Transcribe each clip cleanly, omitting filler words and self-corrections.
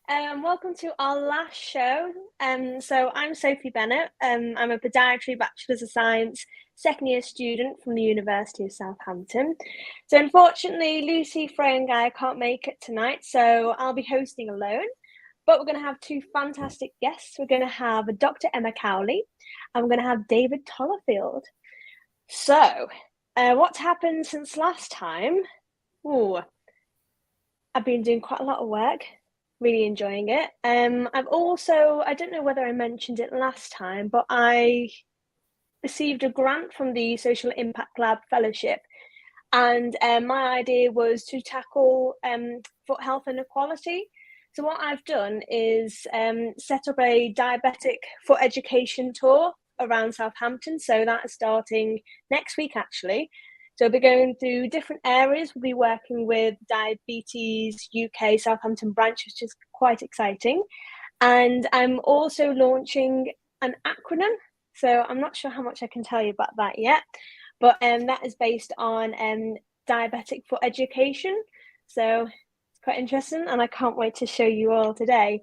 Welcome to our last show. So I'm Sophie Bennett. I'm a Podiatry Bachelor's of Science second year student from the University of Southampton. So unfortunately, Lucy, Freya and Gaia can't make it tonight, so I'll be hosting alone. But we're going to have two fantastic guests. We're going to have Dr. Emma Cowley and we're going to have David Tollafield. So, what's happened since last time? I've been doing quite a lot of work. Really enjoying it. I've also, I don't know whether I mentioned it last time, but I received a grant from the Social Impact Lab Fellowship. And my idea was to tackle foot health inequality. So what I've done is set up a diabetic foot education tour around Southampton. So that is starting next week, actually. So we'll be going through different areas. We'll be working with Diabetes UK Southampton branch, which is quite exciting. And I'm also launching an acronym. So I'm not sure how much I can tell you about that yet, but that is based on diabetic foot education. So it's quite interesting and I can't wait to show you all today.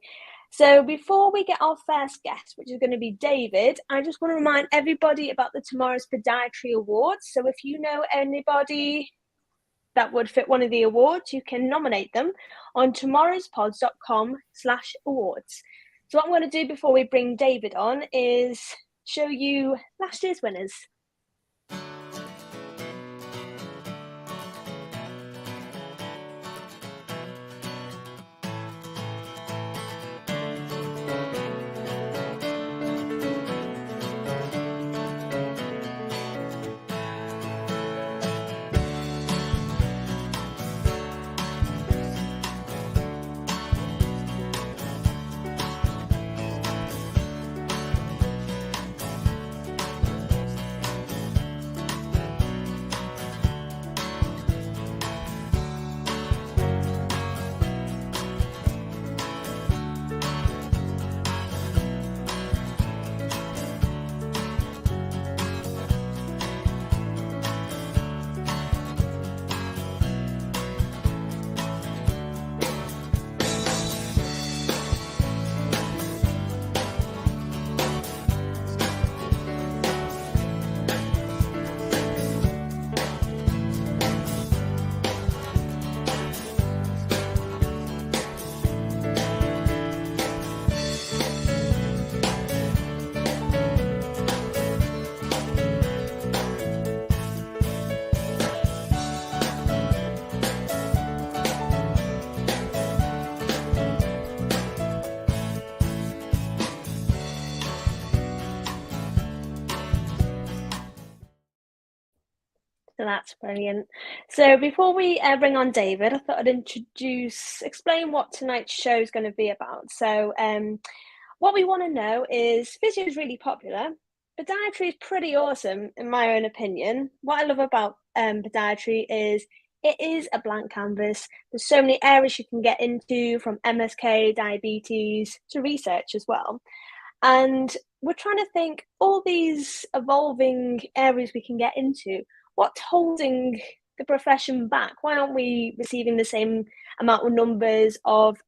So before we get our first guest, which is going to be David, I just want to remind everybody about the Tomorrow's Podiatry Awards. So if you know anybody that would fit one of the awards, you can nominate them on tomorrowspods.com/awards. So what I'm going to do before we bring David on is show you last year's winners. So that's brilliant. So before we bring on David, I thought I'd explain what tonight's show is going to be about. So what we want to know is physio is really popular. Podiatry is pretty awesome, in my own opinion. What I love about podiatry is it is a blank canvas. There's so many areas you can get into, from MSK, diabetes, to research as well. And we're trying to think all these evolving areas we can get into. What's holding the profession back? Why aren't we receiving the same amount of numbers of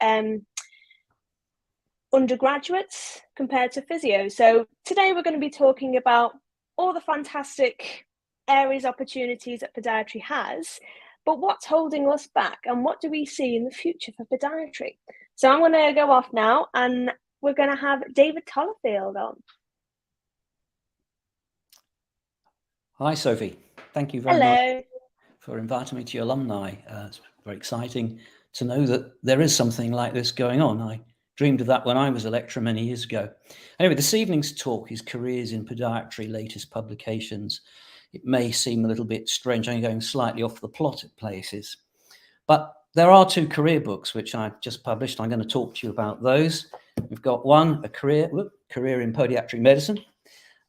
undergraduates compared to physio? So today we're going to be talking about all the fantastic areas, opportunities that podiatry has, but what's holding us back and what do we see in the future for podiatry? So I'm going to go off now and we're going to have David Tollafield on. Hi, Sophie. Thank you very much for inviting me to your alumni. It's very exciting to know that there is something like this going on. I dreamed of that when I was a lecturer many years ago. Anyway, this evening's talk is Careers in Podiatry, Latest Publications. It may seem a little bit strange, I'm going slightly off the plot at places, but there are two career books which I've just published. I'm going to talk to you about those. We've got one, a career in Podiatric Medicine,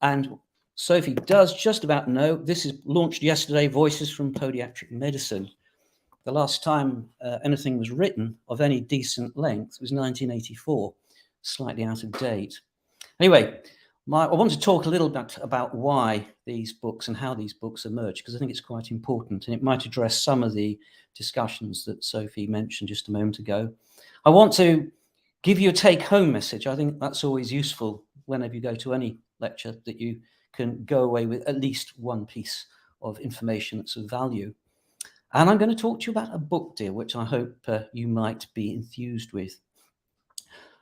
and Sophie does just about know, this is launched yesterday, Voices from Podiatric Medicine. The last time anything was written of any decent length was 1984, slightly out of date. Anyway, I want to talk a little bit about why these books and how these books emerge, because I think it's quite important and it might address some of the discussions that Sophie mentioned just a moment ago. I want to give you a take-home message. I think that's always useful whenever you go to any lecture, that you can go away with at least one piece of information that's of value. And I'm going to talk to you about a book, dear, which I hope you might be enthused with.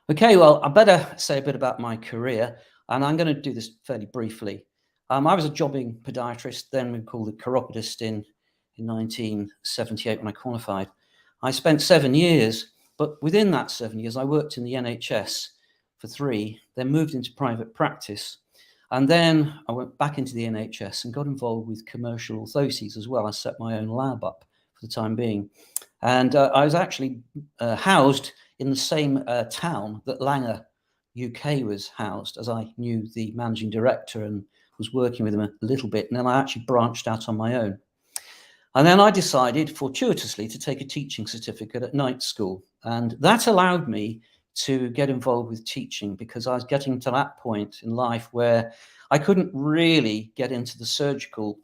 Okay, well, I better say a bit about my career, and I'm going to do this fairly briefly. I was a jobbing podiatrist, then we called it chiropodist in 1978 when I qualified. I spent 7 years, but within that 7 years, I worked in the NHS for 3, then moved into private practice. And then I went back into the NHS and got involved with commercial authorities as well. I set my own lab up for the time being. And I was actually housed in the same town that Langer UK was housed, as I knew the managing director and was working with him a little bit. And then I actually branched out on my own. And then I decided fortuitously to take a teaching certificate at night school. And that allowed me to get involved with teaching, because I was getting to that point in life where I couldn't really get into the surgical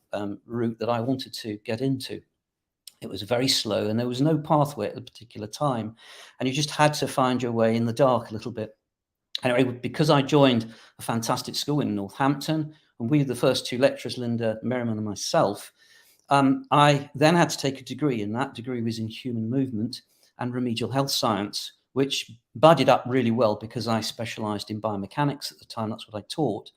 route that I wanted to get into. It was very slow and there was no pathway at a particular time. And you just had to find your way in the dark a little bit. Anyway, because I joined a fantastic school in Northampton, and we were the first 2 lecturers, Linda Merriman and myself, I then had to take a degree, and that degree was in human movement and remedial health science, which budded up really well because I specialised in biomechanics at the time. That's what I taught.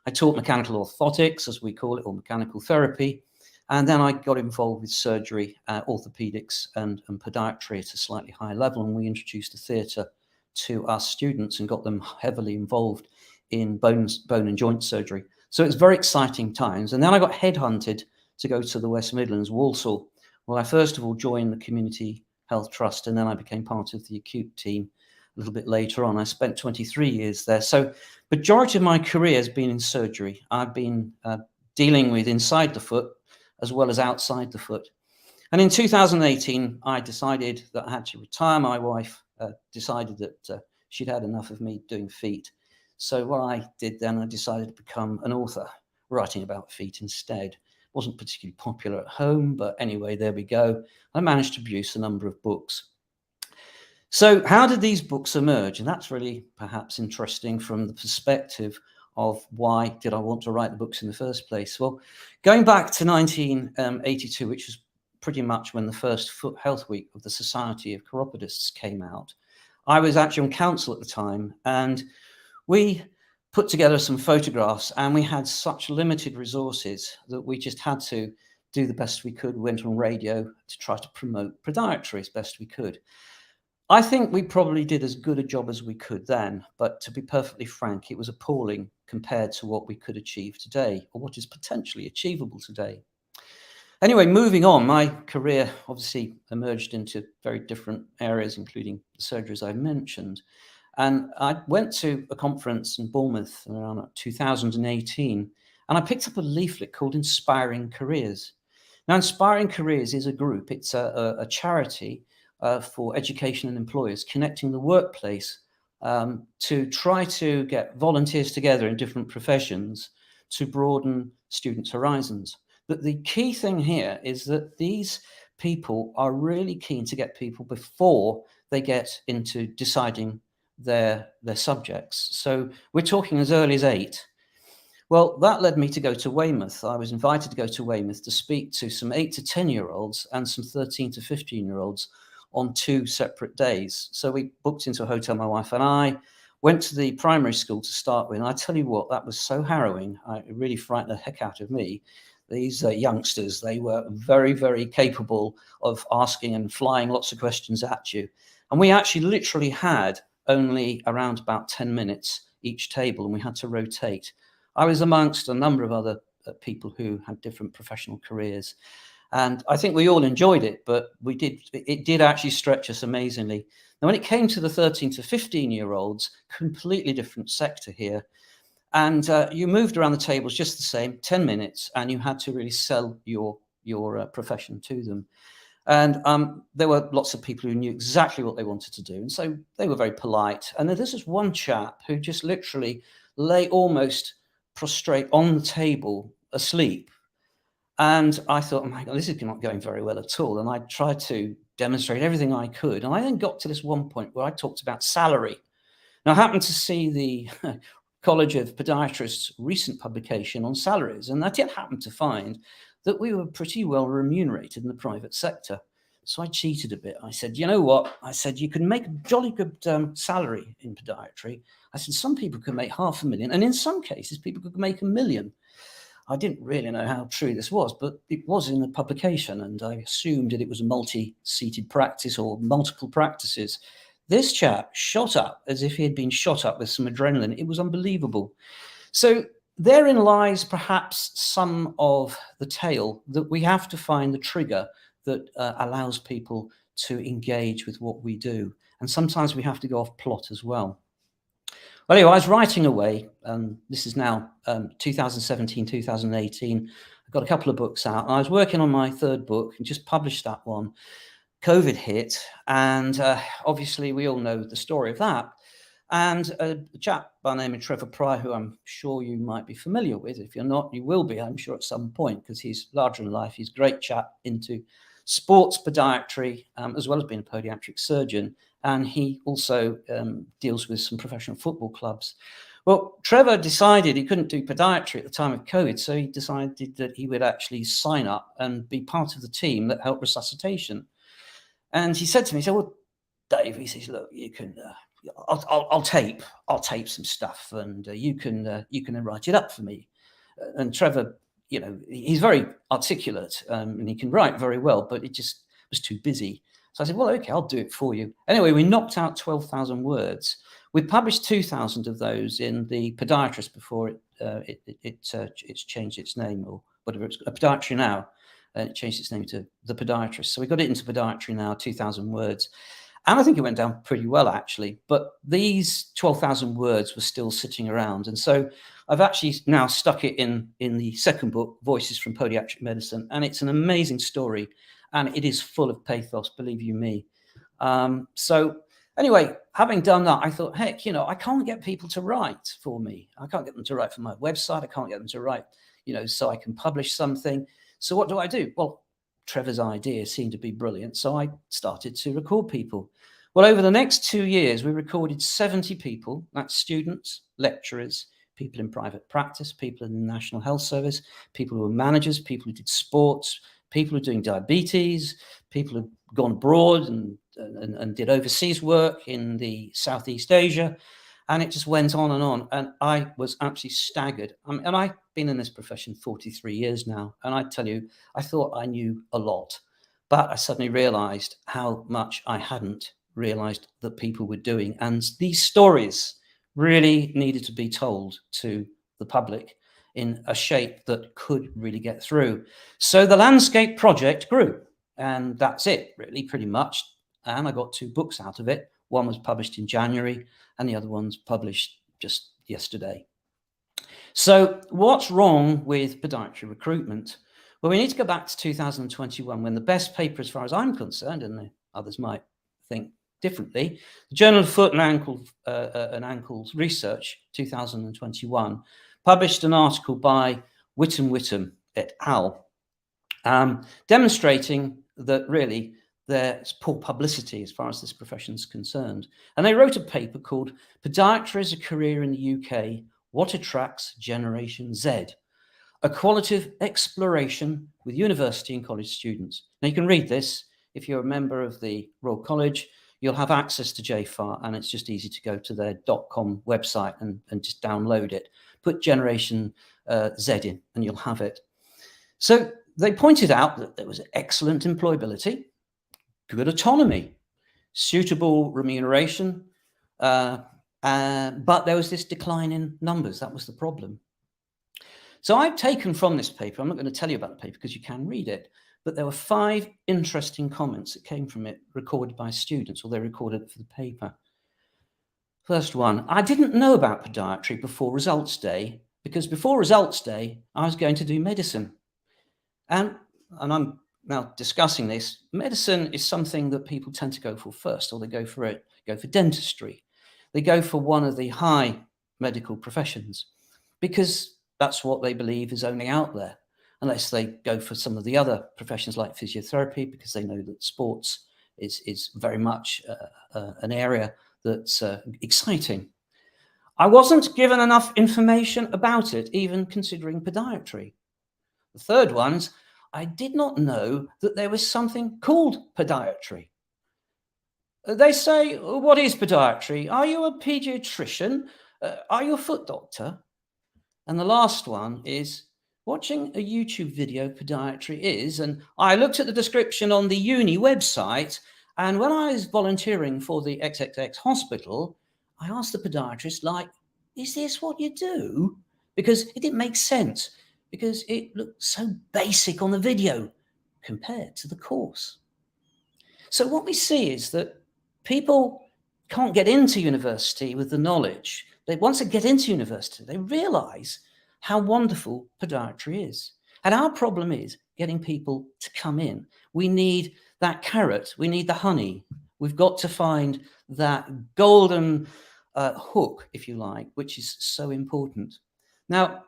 I taught mechanical orthotics, as we call it, or mechanical therapy. And then I got involved with surgery, orthopedics and podiatry at a slightly higher level. And we introduced a theatre to our students and got them heavily involved in bone and joint surgery. So it's very exciting times. And then I got headhunted to go to the West Midlands, Walsall. Well, I first of all joined the Community Health Trust, and then I became part of the acute team a little bit later on. I spent 23 years there. So majority of my career has been in surgery. I've been dealing with inside the foot as well as outside the foot. And in 2018, I decided that I had to retire. My wife decided that she'd had enough of me doing feet. So what I did then, I decided to become an author, writing about feet instead. Wasn't particularly popular at home, but anyway, there we go. I managed to produce a number of books. So how did these books emerge? And that's really perhaps interesting from the perspective of why did I want to write the books in the first place? Well, going back to 1982, which was pretty much when the first Foot Health Week of the Society of Chiropodists came out, I was actually on council at the time, and we put together some photographs, and we had such limited resources that we just had to do the best we could. We went on radio to try to promote podiatry as best we could. I think we probably did as good a job as we could then, but to be perfectly frank, it was appalling compared to what we could achieve today, or what is potentially achievable today. Anyway, moving on, my career obviously emerged into very different areas, including the surgeries I mentioned. And I went to a conference in Bournemouth around 2018, and I picked up a leaflet called Inspiring Careers. Now, Inspiring Careers is a group. It's a charity for education and employers, connecting the workplace to try to get volunteers together in different professions to broaden students' horizons. But the key thing here is that these people are really keen to get people before they get into deciding their subjects. So we're talking as early as 8. Well, that led me to go to Weymouth. I was invited to go to Weymouth to speak to some 8 to 10-year-olds and some 13 to 15-year-olds on 2 separate days. So we booked into a hotel, my wife and I, went to the primary school to start with. And I tell you what, that was so harrowing. It really frightened the heck out of me. These youngsters, they were very, very capable of asking and flying lots of questions at you. And we actually literally had only around about 10 minutes each table, and we had to rotate. I was amongst a number of other people who had different professional careers. And I think we all enjoyed it, but it did actually stretch us amazingly. Now, when it came to the 13 to 15-year-olds, completely different sector here. And you moved around the tables just the same, 10 minutes, and you had to really sell your profession to them. And there were lots of people who knew exactly what they wanted to do. And so they were very polite. And then this is one chap who just literally lay almost prostrate on the table asleep. And I thought, oh my God, this is not going very well at all. And I tried to demonstrate everything I could. And I then got to this one point where I talked about salary. Now, I happened to see the College of Podiatrists' recent publication on salaries, and I did happen to find that we were pretty well remunerated in the private sector. So I cheated a bit. I said, you know what? I said, you can make a jolly good salary in podiatry. I said, some people can make $500,000, and in some cases, people could make $1 million. I didn't really know how true this was, but it was in the publication, and I assumed that it was a multi-seated practice or multiple practices. This chap shot up as if he had been shot up with some adrenaline. It was unbelievable. So therein lies perhaps some of the tale, that we have to find the trigger that allows people to engage with what we do. And sometimes we have to go off plot as well. Well, anyway, I was writing away. This is now 2017, 2018. I've got a couple of books out. And I was working on my third book and just published that one. COVID hit, and obviously we all know the story of that. And a chap by the name of Trevor Pryor, who I'm sure you might be familiar with. If you're not, you will be, I'm sure, at some point, because he's larger than life. He's a great chap into sports podiatry, as well as being a podiatric surgeon. And he also deals with some professional football clubs. Well, Trevor decided he couldn't do podiatry at the time of COVID, so he decided that he would actually sign up and be part of the team that helped resuscitation. And he said to me, he said, well, Dave, he says, look, you can, I'll tape some stuff, and you can write it up for me. And Trevor, you know, he's very articulate, and he can write very well, but it just was too busy. So I said, well, okay, I'll do it for you. Anyway, we knocked out 12,000 words. We published 2,000 of those in the Podiatrist before it's changed its name, or whatever. It's Podiatry Now, and it changed its name to the Podiatrist. So we got it into Podiatry Now, 2,000 words. And I think it went down pretty well, actually. But these 12,000 words were still sitting around. And so I've actually now stuck it in the second book, Voices from Podiatric Medicine. And it's an amazing story. And it is full of pathos, believe you me. So anyway, having done that, I thought, heck, you know, I can't get people to write for me. I can't get them to write for my website. I can't get them to write, you know, so I can publish something. So what do? Well, Trevor's idea seemed to be brilliant. So I started to record people. Well, over the next 2 years, we recorded 70 people. That's students, lecturers, people in private practice, people in the National Health Service, people who were managers, people who did sports, people who are doing diabetes, people who've gone abroad and did overseas work in the Southeast Asia. And it just went on. And I was absolutely staggered. And I've been in this profession 43 years now. And I tell you, I thought I knew a lot. But I suddenly realized how much I hadn't realized that people were doing. And these stories really needed to be told to the public in a shape that could really get through. So the Landscape project grew, and that's it, really, pretty much. And I got 2 books out of it. One was published in January, and the other one's published just yesterday. So what's wrong with podiatry recruitment? Well, we need to go back to 2021, when the best paper, as far as I'm concerned, and others might think differently, the Journal of Foot and Ankles Research, 2021, published an article by Whittam et al., demonstrating that really there's poor publicity as far as this profession is concerned. And they wrote a paper called Podiatry as a Career in the UK, What Attracts Generation Z, a qualitative exploration with university and college students. Now, you can read this. If you're a member of the Royal College, you'll have access to JFAR, and it's just easy to go to their .com website and just download it. Put Generation Z in, and you'll have it. So they pointed out that there was excellent employability, good autonomy, suitable remuneration, but there was this decline in numbers. That was the problem. So I've taken from this paper, I'm not going to tell you about the paper because you can read it, but there were 5 interesting comments that came from it, recorded by students, or they recorded it for the paper. First one, I didn't know about podiatry before results day, because before results day, I was going to do medicine. And I'm now discussing this. Medicine is something that people tend to go for first, or they go for dentistry. They go for one of the high medical professions, because that's what they believe is only out there, unless they go for some of the other professions like physiotherapy, because they know that sports is very much an area that's exciting. I wasn't given enough information about it, even considering podiatry. The third one's, I did not know that there was something called podiatry. They say, what is podiatry? Are you a pediatrician? Are you a foot doctor? And the last one is, watching a YouTube video podiatry is, and I looked at the description on the uni website, and when I was volunteering for the XXX hospital, I asked the podiatrist, like, is this what you do? Because it didn't make sense, because it looked so basic on the video compared to the course. So what we see is that people can't get into university with the knowledge. Once they get into university, they realize how wonderful podiatry is. And our problem is getting people to come in. We need that carrot. We need the honey. We've got to find that golden hook, if you like, which is so important. Now,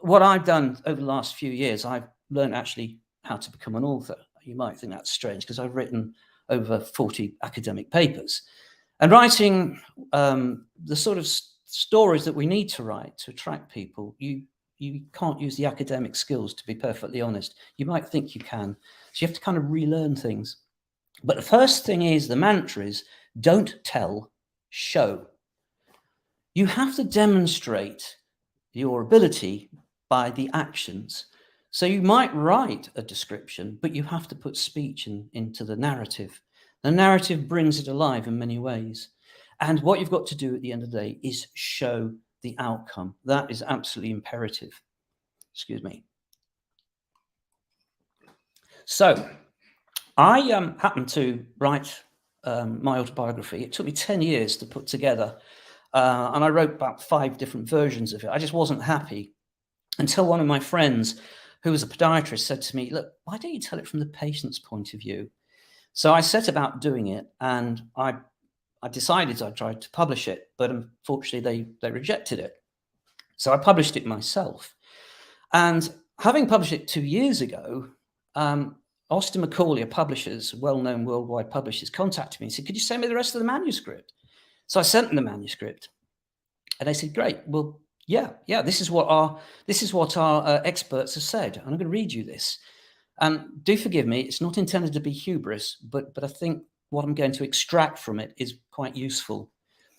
what I've done over the last few years, I've learned actually how to become an author. You might think that's strange because I've written over 40 academic papers. And writing the sort of stories that we need to write to attract people, you can't use the academic skills, to be perfectly honest. You might think you can. So you have to kind of relearn things. But the first thing is, the mantra is, don't tell, show. You have to demonstrate your ability by the actions. So you might write a description, but you have to put speech into the narrative. The narrative brings it alive in many ways. And what you've got to do at the end of the day is show the outcome. That is absolutely imperative. Excuse me. So I happened to write my autobiography. It took me 10 years to put together. And I wrote about 5 different versions of it. I just wasn't happy until one of my friends, who was a podiatrist, said to me, look, why don't you tell it from the patient's point of view? So I set about doing it, and I decided I tried to publish it, but unfortunately they rejected it. So I published it myself. And having published it 2 years ago, Austin Macaulay, a publisher, well-known worldwide publishers, contacted me and said, could you send me the rest of the manuscript? So I sent them the manuscript, and they said, great, well, yeah, this is what our experts have said. I'm going to read you this. And do forgive me, it's not intended to be hubris, but I think what I'm going to extract from it is quite useful.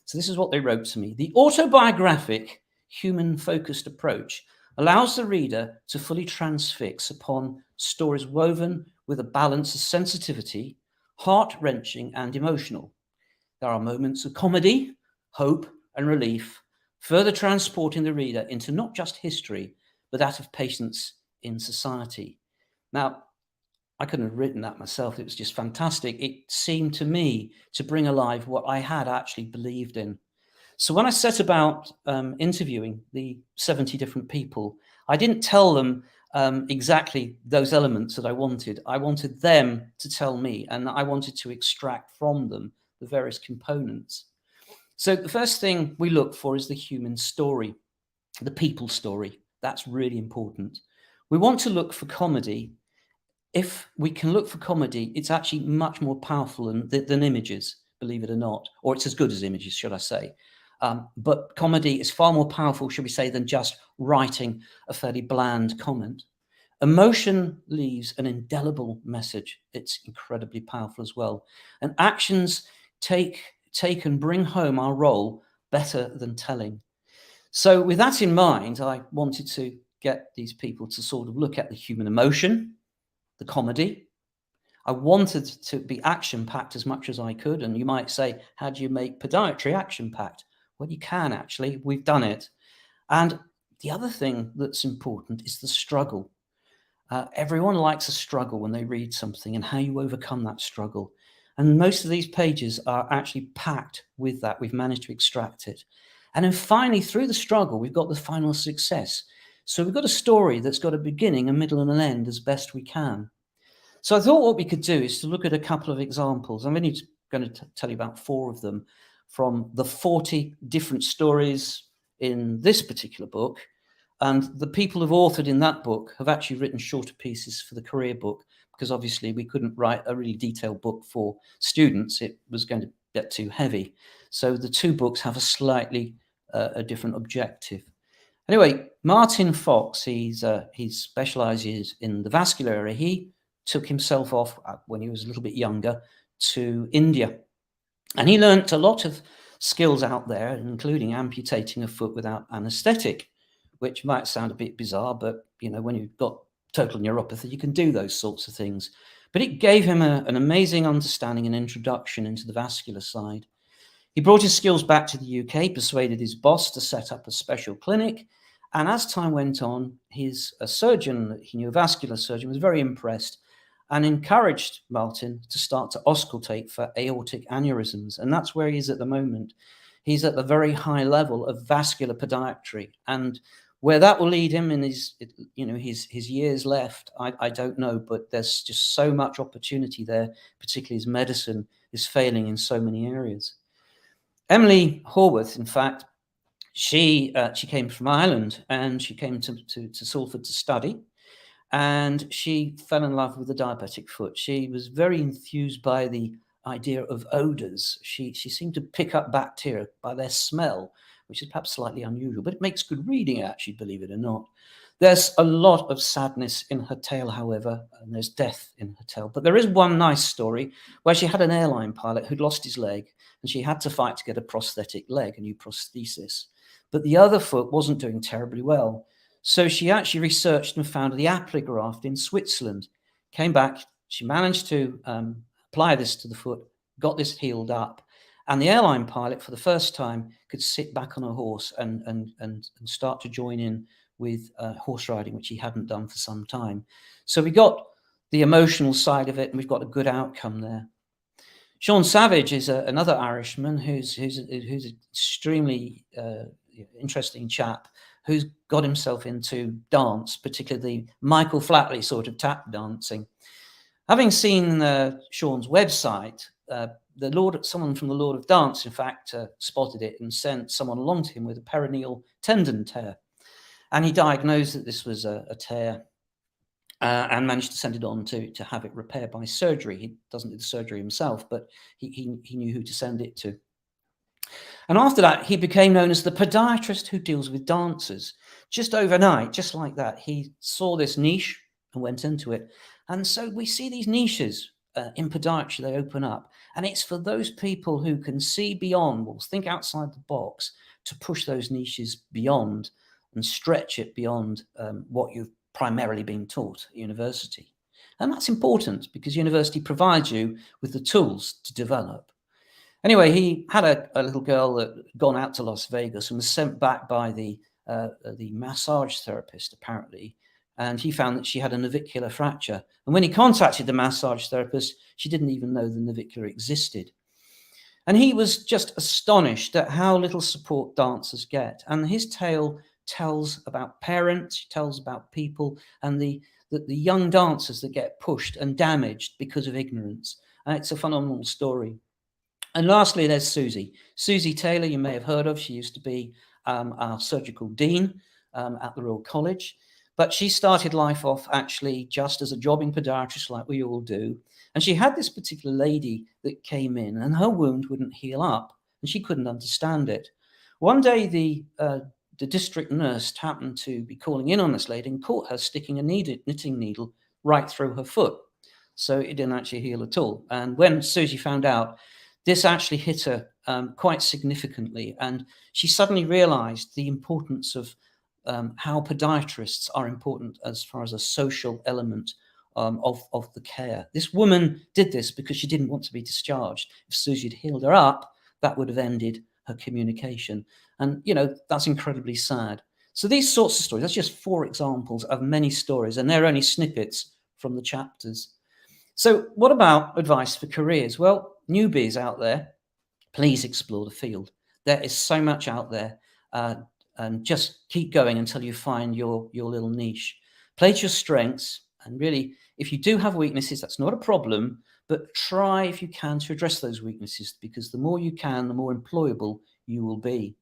So this is what they wrote to me. The autobiographic, human-focused approach allows the reader to fully transfix upon stories woven with a balance of sensitivity, heart-wrenching and emotional. There are moments of comedy, hope, and relief, further transporting the reader into not just history, but that of patients in society. Now, I couldn't have written that myself. It was just fantastic. It seemed to me to bring alive what I had actually believed in. So when I set about interviewing the 70 different people, I didn't tell them exactly those elements that I wanted. I wanted them to tell me, and I wanted to extract from them the various components. So the first thing we look for is the human story, the people story. That's really important. We want to look for comedy. If we can look for comedy, it's actually much more powerful than images, believe it or not, or it's as good as images, should I say. But comedy is far more powerful, should we say, than just writing a fairly bland comment. Emotion leaves an indelible message. It's incredibly powerful as well. And actions take and bring home our role better than telling. So with that in mind, I wanted to get these people to sort of look at the human emotion, the comedy. I wanted to be action-packed as much as I could. And you might say, how do you make podiatry action-packed? Well, you can actually. We've done it. And the other thing that's important is the struggle. Everyone likes a struggle when they read something and how you overcome that struggle. And most of these pages are actually packed with that. We've managed to extract it. And then finally, through the struggle, we've got the final success. So we've got a story that's got a beginning, a middle, and an end as best we can. So I thought what we could do is to look at a couple of examples. I'm only going to tell you about 4 of them from the 40 different stories in this particular book. And the people who've authored in that book have actually written shorter pieces for the career book, because obviously we couldn't write a really detailed book for students. It was going to get too heavy. So the two books have a slightly a different objective. Anyway, Martin Fox, he specializes in the vascular area. He took himself off when he was a little bit younger to India. And he learnt a lot of skills out there, including amputating a foot without anesthetic, which might sound a bit bizarre, but when you've got total neuropathy, you can do those sorts of things. But it gave him an amazing understanding and introduction into the vascular side. He brought his skills back to the UK, persuaded his boss to set up a special clinic. And as time went on, his surgeon, he knew a vascular surgeon, was very impressed and encouraged Martin to start to auscultate for aortic aneurysms. And that's where he is at the moment. He's at the very high level of vascular podiatry. And where that will lead him in his years left, I don't know, but there's just so much opportunity there, particularly as medicine is failing in so many areas. Emily Horwath, in fact, she came from Ireland, and she came to Salford to study, and she fell in love with the diabetic foot. She was very enthused by the idea of odors. She seemed to pick up bacteria by their smell, which is perhaps slightly unusual, but it makes good reading, actually, believe it or not. There's a lot of sadness in her tale, however, and there's death in her tale. But there is one nice story where she had an airline pilot who'd lost his leg, and she had to fight to get a prosthetic leg, a new prosthesis. But the other foot wasn't doing terribly well. So she actually researched and found the Apligraft in Switzerland. Came back, she managed to apply this to the foot, got this healed up. And the airline pilot, for the first time, could sit back on a horse and start to join in with horse riding, which he hadn't done for some time. So we got the emotional side of it, and we've got a good outcome there. Sean Savage is another Irishman who's an extremely interesting chap who's got himself into dance, particularly the Michael Flatley sort of tap dancing. Having seen Sean's website, someone from the Lord of Dance, in fact, spotted it and sent someone along to him with a peroneal tendon tear. And he diagnosed that this was a tear and managed to send it on to have it repaired by surgery. He doesn't do the surgery himself, but he knew who to send it to. And after that, he became known as the podiatrist who deals with dancers. Just overnight, just like that, he saw this niche and went into it. And so we see these niches in podiatry, they open up. And it's for those people who can see beyond, or think outside the box, to push those niches beyond and stretch it beyond what you've primarily been taught at university. And that's important because university provides you with the tools to develop. Anyway, he had a little girl that had gone out to Las Vegas and was sent back by the massage therapist, apparently. And he found that she had a navicular fracture. And when he contacted the massage therapist, she didn't even know the navicular existed. And he was just astonished at how little support dancers get. And his tale tells about parents, tells about people, and the young dancers that get pushed and damaged because of ignorance. And it's a phenomenal story. And lastly, there's Susie. Susie Taylor, you may have heard of. She used to be our surgical dean at the Royal College. But she started life off actually just as a jobbing podiatrist like we all do. And she had this particular lady that came in and her wound wouldn't heal up and she couldn't understand it. One day the district nurse happened to be calling in on this lady and caught her sticking a knitting needle right through her foot. So it didn't actually heal at all. And when Susie found out, this actually hit her quite significantly. And she suddenly realized the importance of how podiatrists are important as far as a social element of the care. This woman did this because she didn't want to be discharged. If Susie had healed her up, that would have ended her communication. And, that's incredibly sad. So these sorts of stories, that's just 4 examples of many stories, and they're only snippets from the chapters. So what about advice for careers? Well, newbies out there, please explore the field. There is so much out there. And just keep going until you find your little niche. Play to your strengths, and really, if you do have weaknesses, that's not a problem, but try if you can to address those weaknesses, because the more you can, the more employable you will be.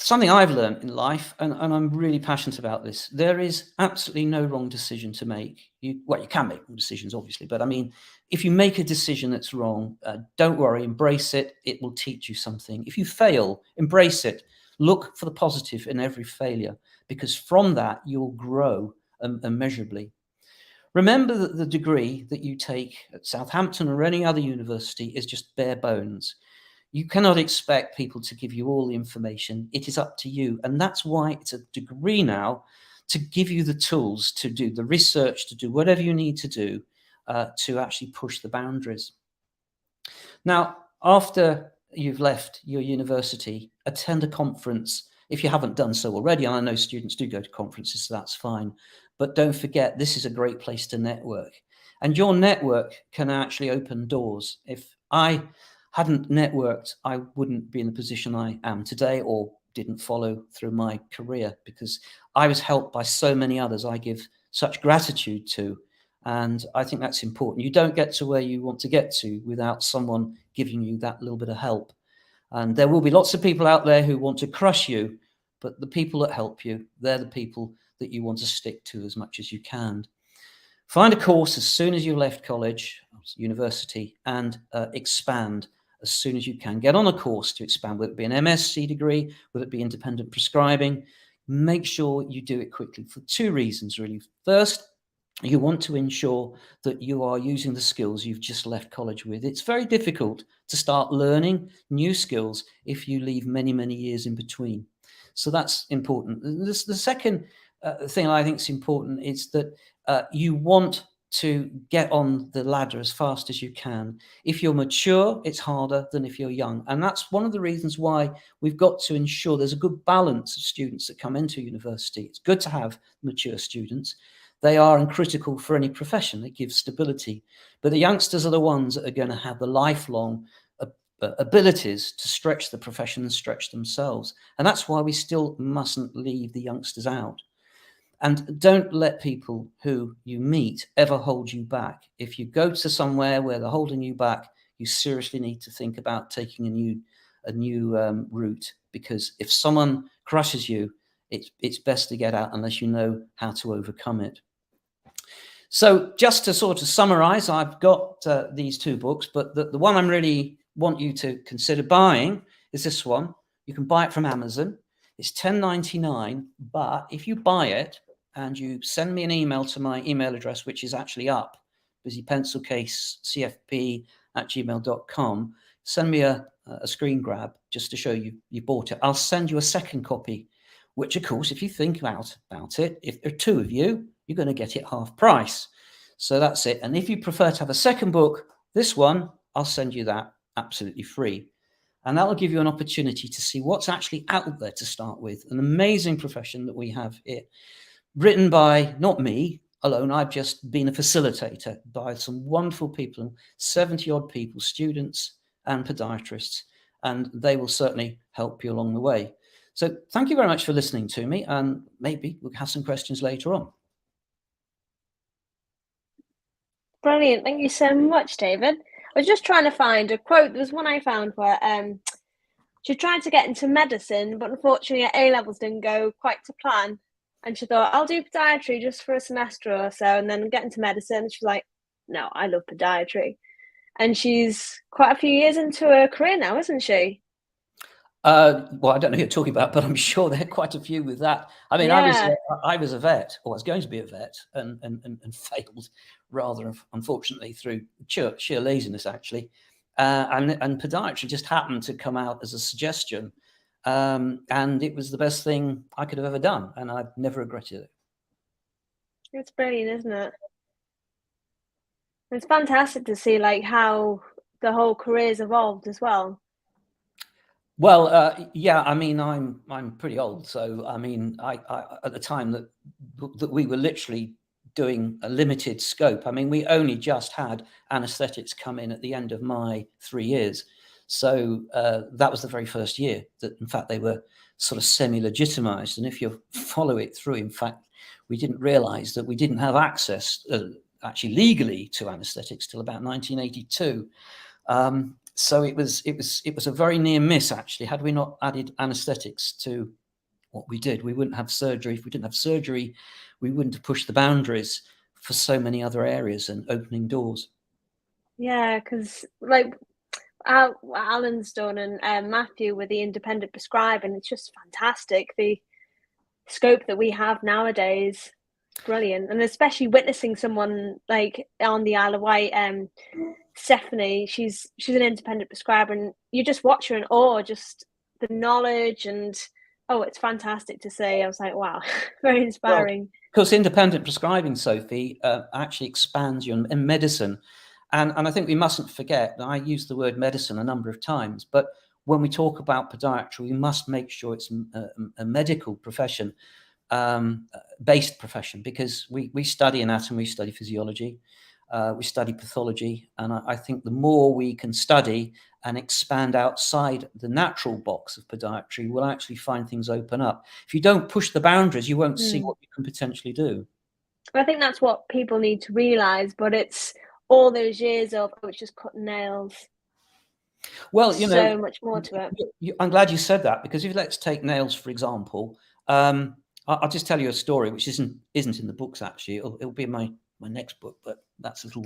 something I've learned in life, and I'm really passionate about this. There is absolutely no wrong decision to make. You can make wrong decisions, obviously, but I mean, if you make a decision that's wrong, don't worry, embrace it. It will teach you something. If you fail, embrace it. Look for the positive in every failure, because from that you'll grow immeasurably. Remember that the degree that you take at Southampton or any other university is just bare bones. You cannot expect people to give you all the information. It is up to you. And that's why it's a degree now, to give you the tools to do the research, to do whatever you need to do to actually push the boundaries. Now, after you've left your university, attend a conference if you haven't done so already. And I know students do go to conferences, so that's fine. But don't forget, this is a great place to network. And your network can actually open doors. If I hadn't networked, I wouldn't be in the position I am today, or didn't follow through my career, because I was helped by so many others I give such gratitude to. And I think that's important. You don't get to where you want to get to without someone giving you that little bit of help. And there will be lots of people out there who want to crush you, but the people that help you, they're the people that you want to stick to as much as you can. Find a course as soon as you left college, university, and expand as soon as you can. Get on a course to expand, whether it be an MSc degree, whether it be independent prescribing. Make sure you do it quickly for two reasons, really. First, you want to ensure that you are using the skills you've just left college with. It's very difficult to start learning new skills if you leave many, many years in between. So that's important. The second thing I think is important is that you want to get on the ladder as fast as you can. If you're mature, it's harder than if you're young. And that's one of the reasons why we've got to ensure there's a good balance of students that come into university. It's good to have mature students. They are critical for any profession. They give stability. But the youngsters are the ones that are going to have the lifelong abilities to stretch the profession and stretch themselves. And that's why we still mustn't leave the youngsters out. And don't let people who you meet ever hold you back. If you go to somewhere where they're holding you back, you seriously need to think about taking a new route, because if someone crushes you, it's best to get out unless you know how to overcome it. So just to sort of summarize, I've got these two books, but the one I really want you to consider buying is this one. You can buy it from Amazon. It's $10.99, but if you buy it and you send me an email to my email address, which is actually up, busypencilcasecfp@gmail.com, send me a screen grab just to show you bought it. I'll send you a second copy, which of course, if you think about it, if there are two of you, you're going to get it half price. So that's it. And if you prefer to have a second book, this one, I'll send you that absolutely free. And that will give you an opportunity to see what's actually out there to start with. An amazing profession that we have here, written by, not me alone, I've just been a facilitator by some wonderful people, 70 odd people, students and podiatrists, and they will certainly help you along the way. So thank you very much for listening to me, and maybe we'll have some questions later on. Brilliant. Thank you so much, David. I was just trying to find a quote. There was one I found where she tried to get into medicine, but unfortunately her A-levels didn't go quite to plan. And she thought, I'll do podiatry just for a semester or so and then get into medicine. She's like, no, I love podiatry. And she's quite a few years into her career now, isn't she? Well, I don't know who you're talking about, but I'm sure there are quite a few with that. I mean, yeah. I was a vet, or I was going to be a vet, and failed rather unfortunately through sheer laziness, actually. And podiatry just happened to come out as a suggestion, and it was the best thing I could have ever done, and I've never regretted it. It's brilliant, isn't it? It's fantastic to see like how the whole career's evolved as well. Well, yeah, I mean, I'm pretty old, so I mean, I at the time that we were literally doing a limited scope. I mean, we only just had anaesthetics come in at the end of my 3 years, so that was the very first year that, in fact, they were sort of semi-legitimised. And if you follow it through, in fact, we didn't realise that we didn't have access actually legally to anaesthetics till about 1982. So it was a very near miss, actually. Had we not added anaesthetics to what we did, we wouldn't have surgery. If we didn't have surgery, we wouldn't have pushed the boundaries for so many other areas and opening doors. Yeah, because like what Alan's done and Matthew with the independent prescribing, it's just fantastic. The scope that we have nowadays, brilliant. And especially witnessing someone like on the Isle of Wight, Stephanie, she's an independent prescriber, and you just watch her in awe, just the knowledge, and it's fantastic to see. I was like, wow, very inspiring. Well, because independent prescribing, Sophie, actually expands you in medicine. And I think we mustn't forget that I used the word medicine a number of times, but when we talk about podiatry, we must make sure it's a medical profession, based profession, because we study anatomy, we study physiology, we study pathology. And I think the more we can study and expand outside the natural box of podiatry, we'll actually find things open up. If you don't push the boundaries, you won't see what you can potentially do. I think that's what people need to realise, but it's all those years of, it's just cutting nails. Well, you know, so much more to it. I'm glad you said that, because if let's take nails, for example, I'll just tell you a story, which isn't in the books, actually. It'll be in my next book, but that's a little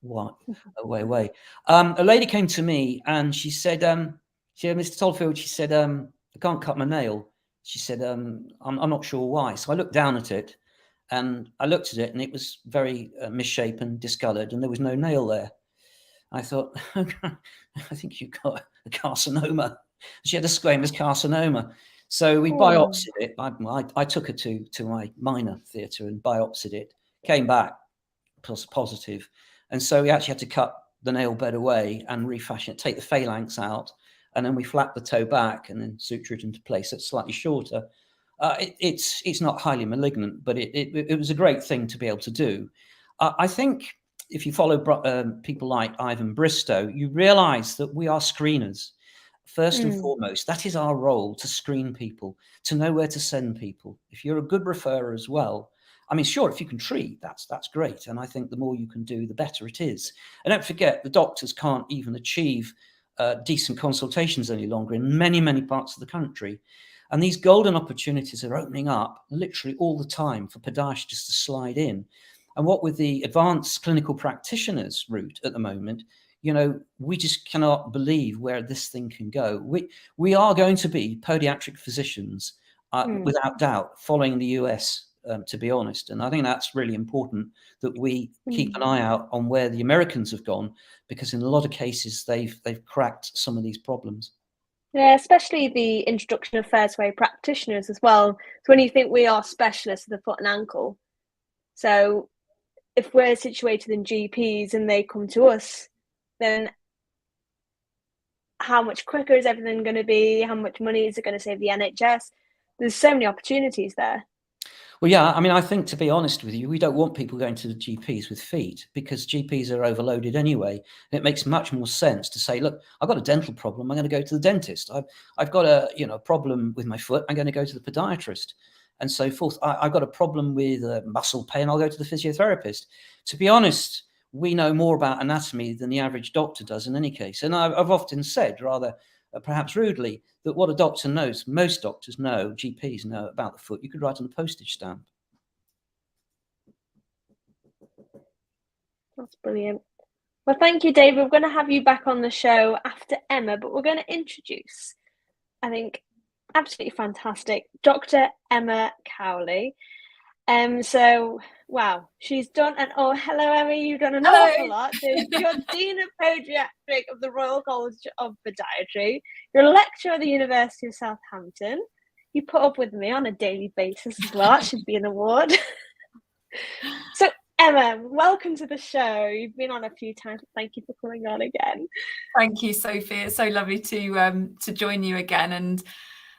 while away. A lady came to me and she said, Mr. Tollafield, she said, I can't cut my nail. She said, I'm not sure why. So I looked down at it, and I looked at it, and it was very misshapen, discoloured, and there was no nail there. I thought, I think you've got a carcinoma. She had a squamous carcinoma. So we biopsied it. I took her to my minor theatre and biopsied it, came back positive. And so we actually had to cut the nail bed away and refashion it, take the phalanx out, and then we flapped the toe back and then suture it into place. It's slightly shorter. It's not highly malignant, but it was a great thing to be able to do. I think if you follow people like Ivan Bristow, you realize that we are screeners. First and foremost, that is our role, to screen people, to know where to send people. If you're a good referrer as well, I mean, sure, if you can treat, that's great. And I think the more you can do, the better it is. And don't forget, the doctors can't even achieve decent consultations any longer in many, many parts of the country. And these golden opportunities are opening up literally all the time for podiatrists to slide in. And what with the advanced clinical practitioners route at the moment, you know, we just cannot believe where this thing can go. We are going to be podiatric physicians without doubt, following the US, to be honest. And I think that's really important, that we keep an eye out on where the Americans have gone, because in a lot of cases they've cracked some of these problems. Yeah, especially the introduction of first way practitioners as well. So when you think we are specialists of the foot and ankle, so if we're situated in GPs and they come to us, then how much quicker is everything going to be? How much money is it going to save the NHS? There's so many opportunities there. Well, yeah, I mean, I think, to be honest with you, we don't want people going to the GPs with feet, because GPs are overloaded anyway. And it makes much more sense to say, look, I've got a dental problem, I'm going to go to the dentist. I've got a problem with my foot, I'm going to go to the podiatrist, and so forth. I've got a problem with muscle pain, I'll go to the physiotherapist. To be honest, we know more about anatomy than the average doctor does in any case. And I've often said, rather perhaps rudely, that what a doctor knows, most doctors know, GPs know about the foot, you could write on a postage stamp. That's brilliant. Well, thank you, David. We're going to have you back on the show after Emma, but we're going to introduce, I think, absolutely fantastic, Dr. Emma Cowley. So, wow, she's done hello, Emma, you've done an awful lot. So you're Dean of Podiatric of the Royal College of Podiatry. You're a lecturer at the University of Southampton. You put up with me on a daily basis as well. That should be an award. So, Emma, welcome to the show. You've been on a few times. Thank you for coming on again. Thank you, Sophie. It's so lovely to join you again. And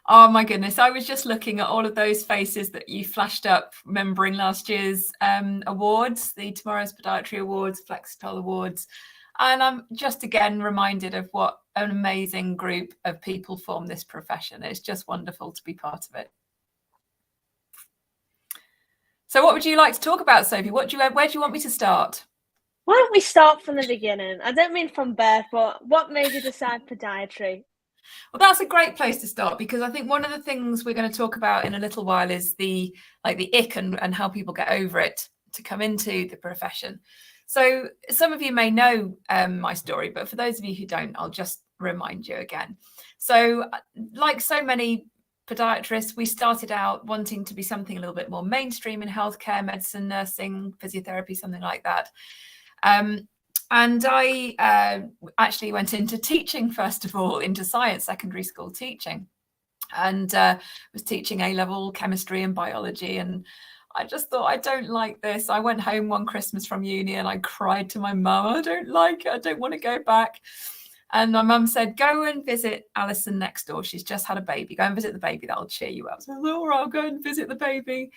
oh my goodness, I was just looking at all of those faces that you flashed up, remembering last year's awards, the Tomorrow's Podiatry Awards, Flexitol Awards. And I'm just again reminded of what an amazing group of people form this profession. It's just wonderful to be part of it. So what would you like to talk about, Sophie? Where do you want me to start? Why don't we start from the beginning? I don't mean from birth, but what made you decide podiatry? Well, that's a great place to start, because I think one of the things we're going to talk about in a little while is the ick and how people get over it to come into the profession. So some of you may know my story, but for those of you who don't, I'll just remind you again. So like so many podiatrists, we started out wanting to be something a little bit more mainstream in healthcare, medicine, nursing, physiotherapy, something like that. And I actually went into teaching, first of all, into science, secondary school teaching, and was teaching A-level chemistry and biology. And I just thought, I don't like this. I went home one Christmas from uni and I cried to my mum, I don't like it, I don't want to go back. And my mum said, go and visit Alison next door. She's just had a baby. Go and visit the baby. That'll cheer you up. So I thought, all right, I'll go and visit the baby.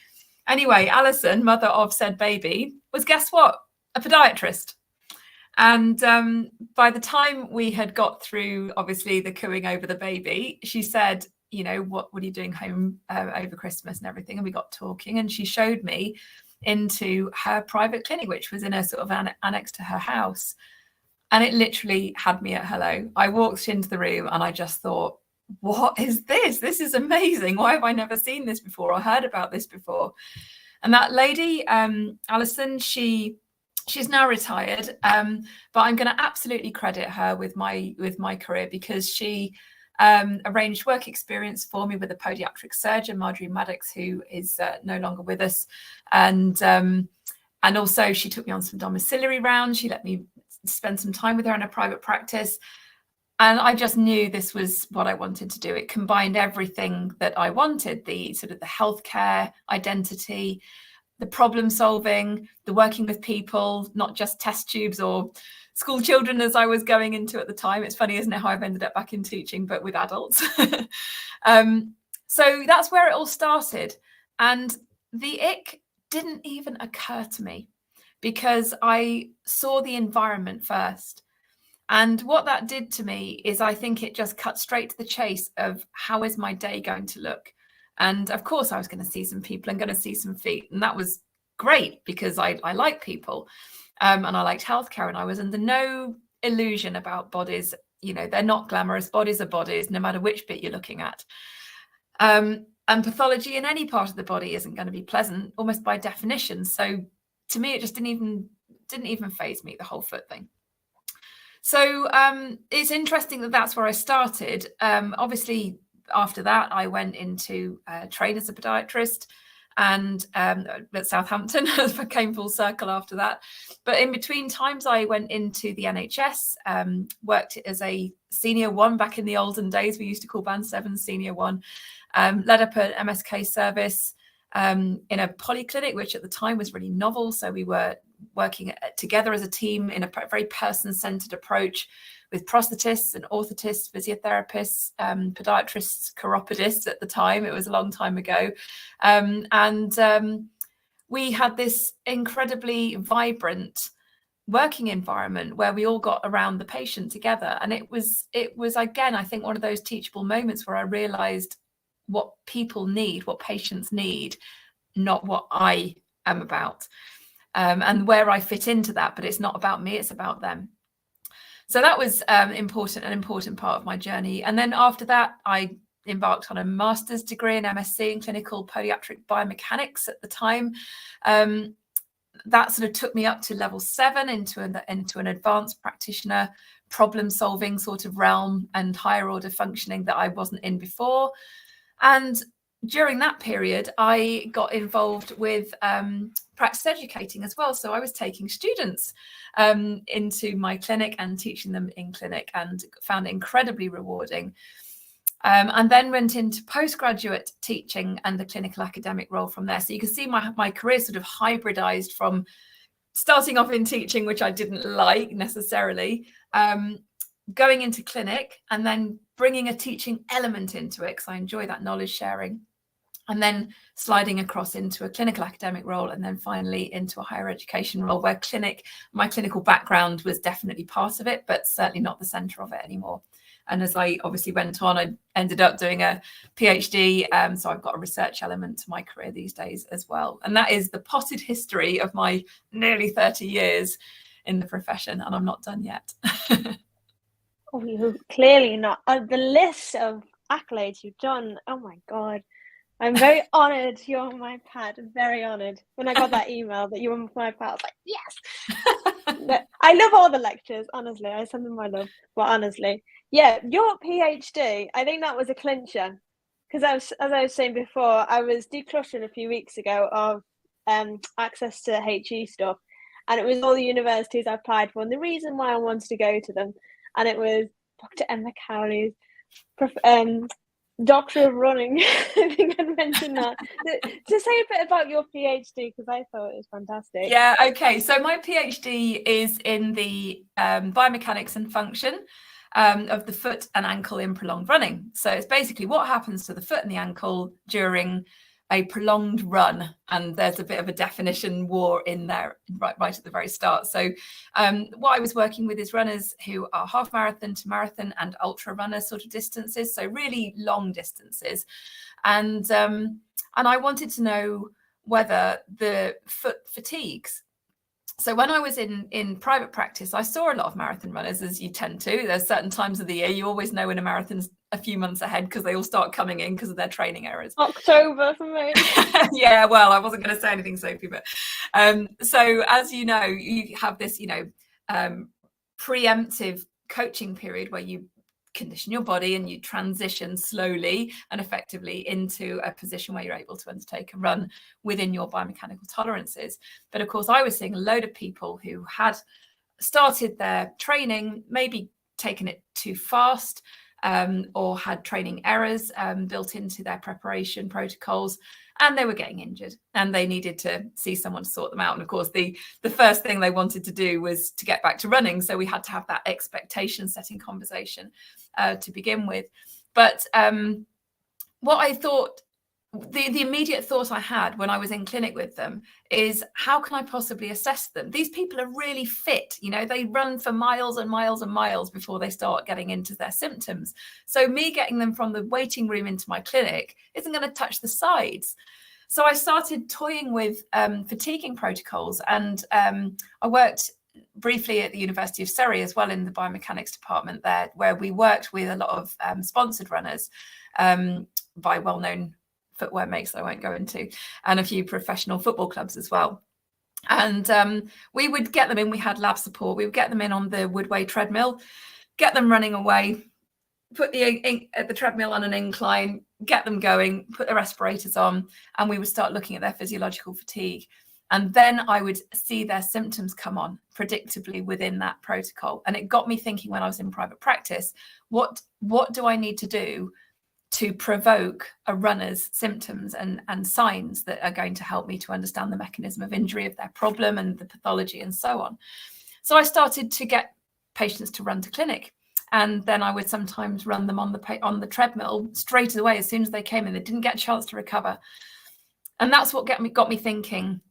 Anyway, Alison, mother of said baby, was, guess what? A podiatrist. And by the time we had got through, obviously, the cooing over the baby, she said, you know, what are you doing home over Christmas and everything? And we got talking, and she showed me into her private clinic, which was in a sort of annex to her house. And it literally had me at hello. I walked into the room and I just thought, what is this? This is amazing. Why have I never seen this before or heard about this before? And that lady, Alison, she's now retired, but I'm going to absolutely credit her with my career, because she arranged work experience for me with a podiatric surgeon, Marjorie Maddox, who is no longer with us, and also she took me on some domiciliary rounds. She let me spend some time with her in a private practice, and I just knew this was what I wanted to do. It combined everything that I wanted: the sort of the healthcare identity, the problem solving, the working with people, not just test tubes or school children as I was going into at the time. It's funny, isn't it, how I've ended up back in teaching, but with adults. So that's where it all started. And the ick didn't even occur to me, because I saw the environment first. And what that did to me is, I think it just cut straight to the chase of, how is my day going to look? And of course, I was going to see some people and going to see some feet. And that was great, because I like people, and I liked healthcare, and I was under no illusion about bodies. You know, they're not glamorous. Bodies are bodies, no matter which bit you're looking at. And pathology in any part of the body isn't going to be pleasant, almost by definition. So to me, it just didn't even faze me, the whole foot thing. So it's interesting that that's where I started. Obviously, after that, I went into trade as a podiatrist, and at Southampton, I came full circle after that. But in between times, I went into the NHS, worked as a senior one. Back in the olden days, we used to call band 7 senior one. Led up an MSK service in a polyclinic, which at the time was really novel. So we were working together as a team in a very person-centered approach, with prosthetists and orthotists, physiotherapists, podiatrists, chiropodists at the time. It was a long time ago. We had this incredibly vibrant working environment where we all got around the patient together. And it was again, I think, one of those teachable moments where I realized what people need, what patients need, not what I am about, and where I fit into that. But it's not about me, it's about them. So that was an important part of my journey. And then after that, I embarked on a master's degree in MSc in clinical podiatric biomechanics at the time. That sort of took me up to level 7 into an advanced practitioner problem solving sort of realm and higher order functioning that I wasn't in before. And during that period, I got involved with practice educating as well. So I was taking students into my clinic and teaching them in clinic, and found it incredibly rewarding. And then went into postgraduate teaching and the clinical academic role from there. So you can see my career sort of hybridized from starting off in teaching, which I didn't like necessarily, going into clinic, and then bringing a teaching element into it because I enjoy that knowledge sharing, and then sliding across into a clinical academic role, and then finally into a higher education role where my clinical background was definitely part of it, but certainly not the centre of it anymore. And as I obviously went on, I ended up doing a PhD. So I've got a research element to my career these days as well. And that is the potted history of my nearly 30 years in the profession, and I'm not done yet. Oh, you're clearly not. The list of accolades you've done, oh my God. I'm very honoured you're on my pad. I'm very honoured. When I got that email that you were on my pad, I was like, yes! I love all the lectures, honestly. I send them my love. But honestly, yeah, your PhD, I think that was a clincher. Because as I was saying before, I was decluttering a few weeks ago of access to HE stuff. And it was all the universities I applied for and the reason why I wanted to go to them. And it was Dr. Emma Cowley's Doctor of Running. I think I'd mentioned that. To say a bit about your PhD, because I thought it was fantastic. Yeah, okay. So my PhD is in the biomechanics and function of the foot and ankle in prolonged running. So it's basically what happens to the foot and the ankle during a prolonged run, and there's a bit of a definition war in there right at the very start. So what I was working with is runners who are half marathon to marathon and ultra runners sort of distances, so really long distances, and I wanted to know whether the foot fatigues. So when I was in private practice, I saw a lot of marathon runners, as you tend to. There's certain times of the year you always know when a marathon's a few months ahead because they all start coming in because of their training errors. October for me. Yeah, well, I wasn't going to say anything, Sophie, but so as you know, you have this, preemptive coaching period where you condition your body and you transition slowly and effectively into a position where you're able to undertake a run within your biomechanical tolerances. But of course, I was seeing a load of people who had started their training, maybe taken it too fast, or had training errors built into their preparation protocols, and they were getting injured and they needed to see someone to sort them out. And of course, the first thing they wanted to do was to get back to running. So we had to have that expectation setting conversation to begin with. But what I thought, the immediate thought I had when I was in clinic with them is, how can I possibly assess them? These people are really fit, they run for miles and miles and miles before they start getting into their symptoms. So me getting them from the waiting room into my clinic isn't going to touch the sides. So I started toying with fatiguing protocols, and I worked briefly at the University of Surrey as well in the biomechanics department there, where we worked with a lot of sponsored runners by well-known footwear makes that I won't go into, and a few professional football clubs as well. And we would get them in, we had lab support, we would get them in on the Woodway treadmill, get them running away, put the treadmill on an incline, get them going, put the respirators on, and we would start looking at their physiological fatigue. And then I would see their symptoms come on predictably within that protocol. And it got me thinking, when I was in private practice, what do I need to do to provoke a runner's symptoms and signs that are going to help me to understand the mechanism of injury of their problem and the pathology and so on. So I started to get patients to run to clinic, and then I would sometimes run them on the treadmill straight away as soon as they came in. They didn't get a chance to recover. And that's what got me thinking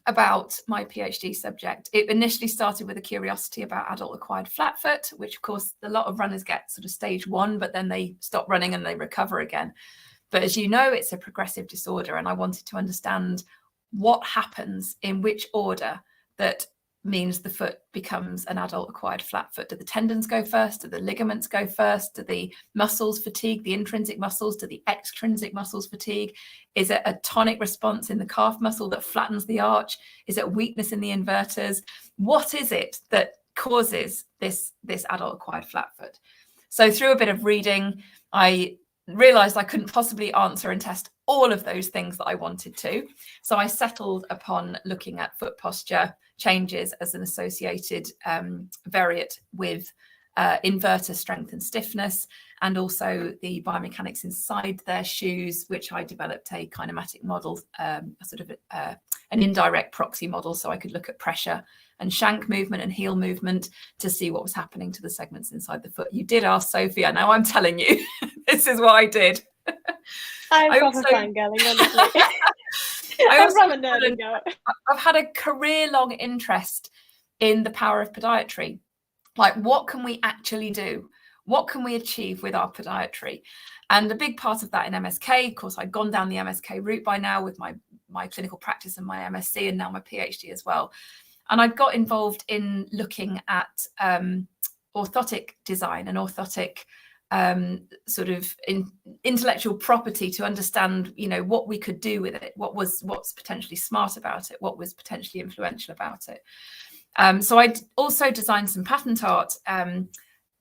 about my PhD subject. It initially started with a curiosity about adult acquired flat foot, which of course a lot of runners get sort of stage 1, but then they stop running and they recover again. But as you know, it's a progressive disorder, and I wanted to understand what happens in which order that means the foot becomes an adult acquired flat foot. Do the tendons go first? Do the ligaments go first? Do the muscles fatigue, the intrinsic muscles? Do the extrinsic muscles fatigue? Is it a tonic response in the calf muscle that flattens the arch? Is it weakness in the inverters? What is it that causes this adult acquired flat foot? So through a bit of reading, I realized I couldn't possibly answer and test all of those things that I wanted to. So I settled upon looking at foot posture changes as an associated variate with inverter strength and stiffness, and also the biomechanics inside their shoes, which I developed a kinematic model, an indirect proxy model, so I could look at pressure and shank movement and heel movement to see what was happening to the segments inside the foot. You did ask, Sophie, I know I'm telling you, this is what I did. I'm proper fangirling, honestly. I've had a career-long interest in the power of podiatry. Like, what can we actually do? What can we achieve with our podiatry? And a big part of that in MSK, of course, I'd gone down the MSK route by now with my clinical practice and my MSc, and now my PhD as well. And I got involved in looking at orthotic design and orthotic sort of intellectual property to understand, you know, what we could do with it, what's potentially smart about it, what was potentially influential about it. So I also designed some patent art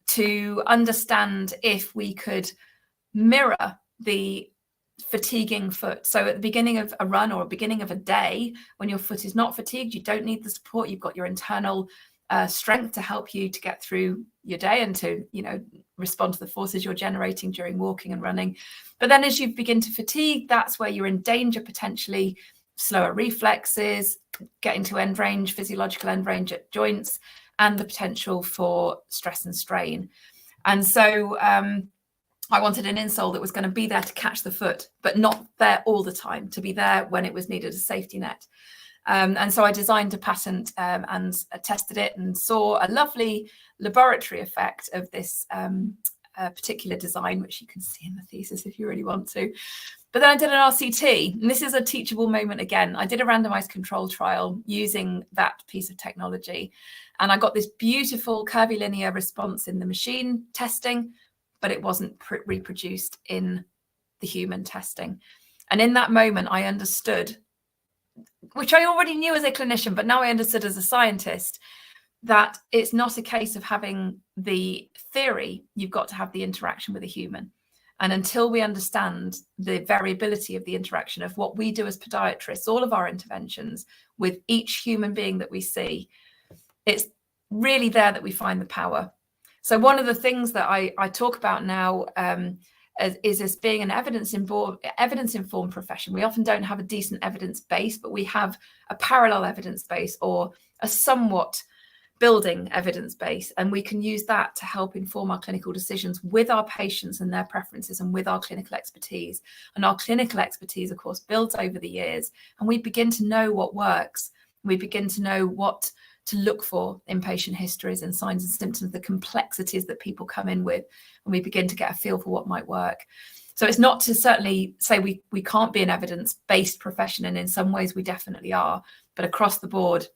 to understand if we could mirror the fatiguing foot. So at the beginning of a run or beginning of a day, when your foot is not fatigued, you don't need the support, you've got your internal strength to help you to get through your day and to, you know, respond to the forces you're generating during walking and running. But then as you begin to fatigue, that's where you're in danger, potentially slower reflexes, getting to end range, physiological end range at joints, and the potential for stress and strain. And so I wanted an insole that was going to be there to catch the foot, but not there all the time, to be there when it was needed, a safety net. And so I designed a patent and tested it and saw a lovely laboratory effect of this particular design, which you can see in the thesis if you really want to. But then I did an RCT, and this is a teachable moment again. I did a randomized control trial using that piece of technology, and I got this beautiful curvilinear response in the machine testing, but it wasn't reproduced in the human testing. And in that moment, I understood, which I already knew as a clinician, but now I understood as a scientist, that it's not a case of having the theory, you've got to have the interaction with a human. And until we understand the variability of the interaction of what we do as podiatrists, all of our interventions with each human being that we see, it's really there that we find the power. So one of the things that I talk about now is as being an evidence-informed profession. We often don't have a decent evidence base, but we have a parallel evidence base or a somewhat building evidence base, and we can use that to help inform our clinical decisions with our patients and their preferences and with our clinical expertise. And our clinical expertise, of course, builds over the years, and we begin to know what works. We begin to know what to look for in patient histories and signs and symptoms, the complexities that people come in with, and we begin to get a feel for what might work. So it's not to certainly say we can't be an evidence-based profession, and in some ways we definitely are, but across the board,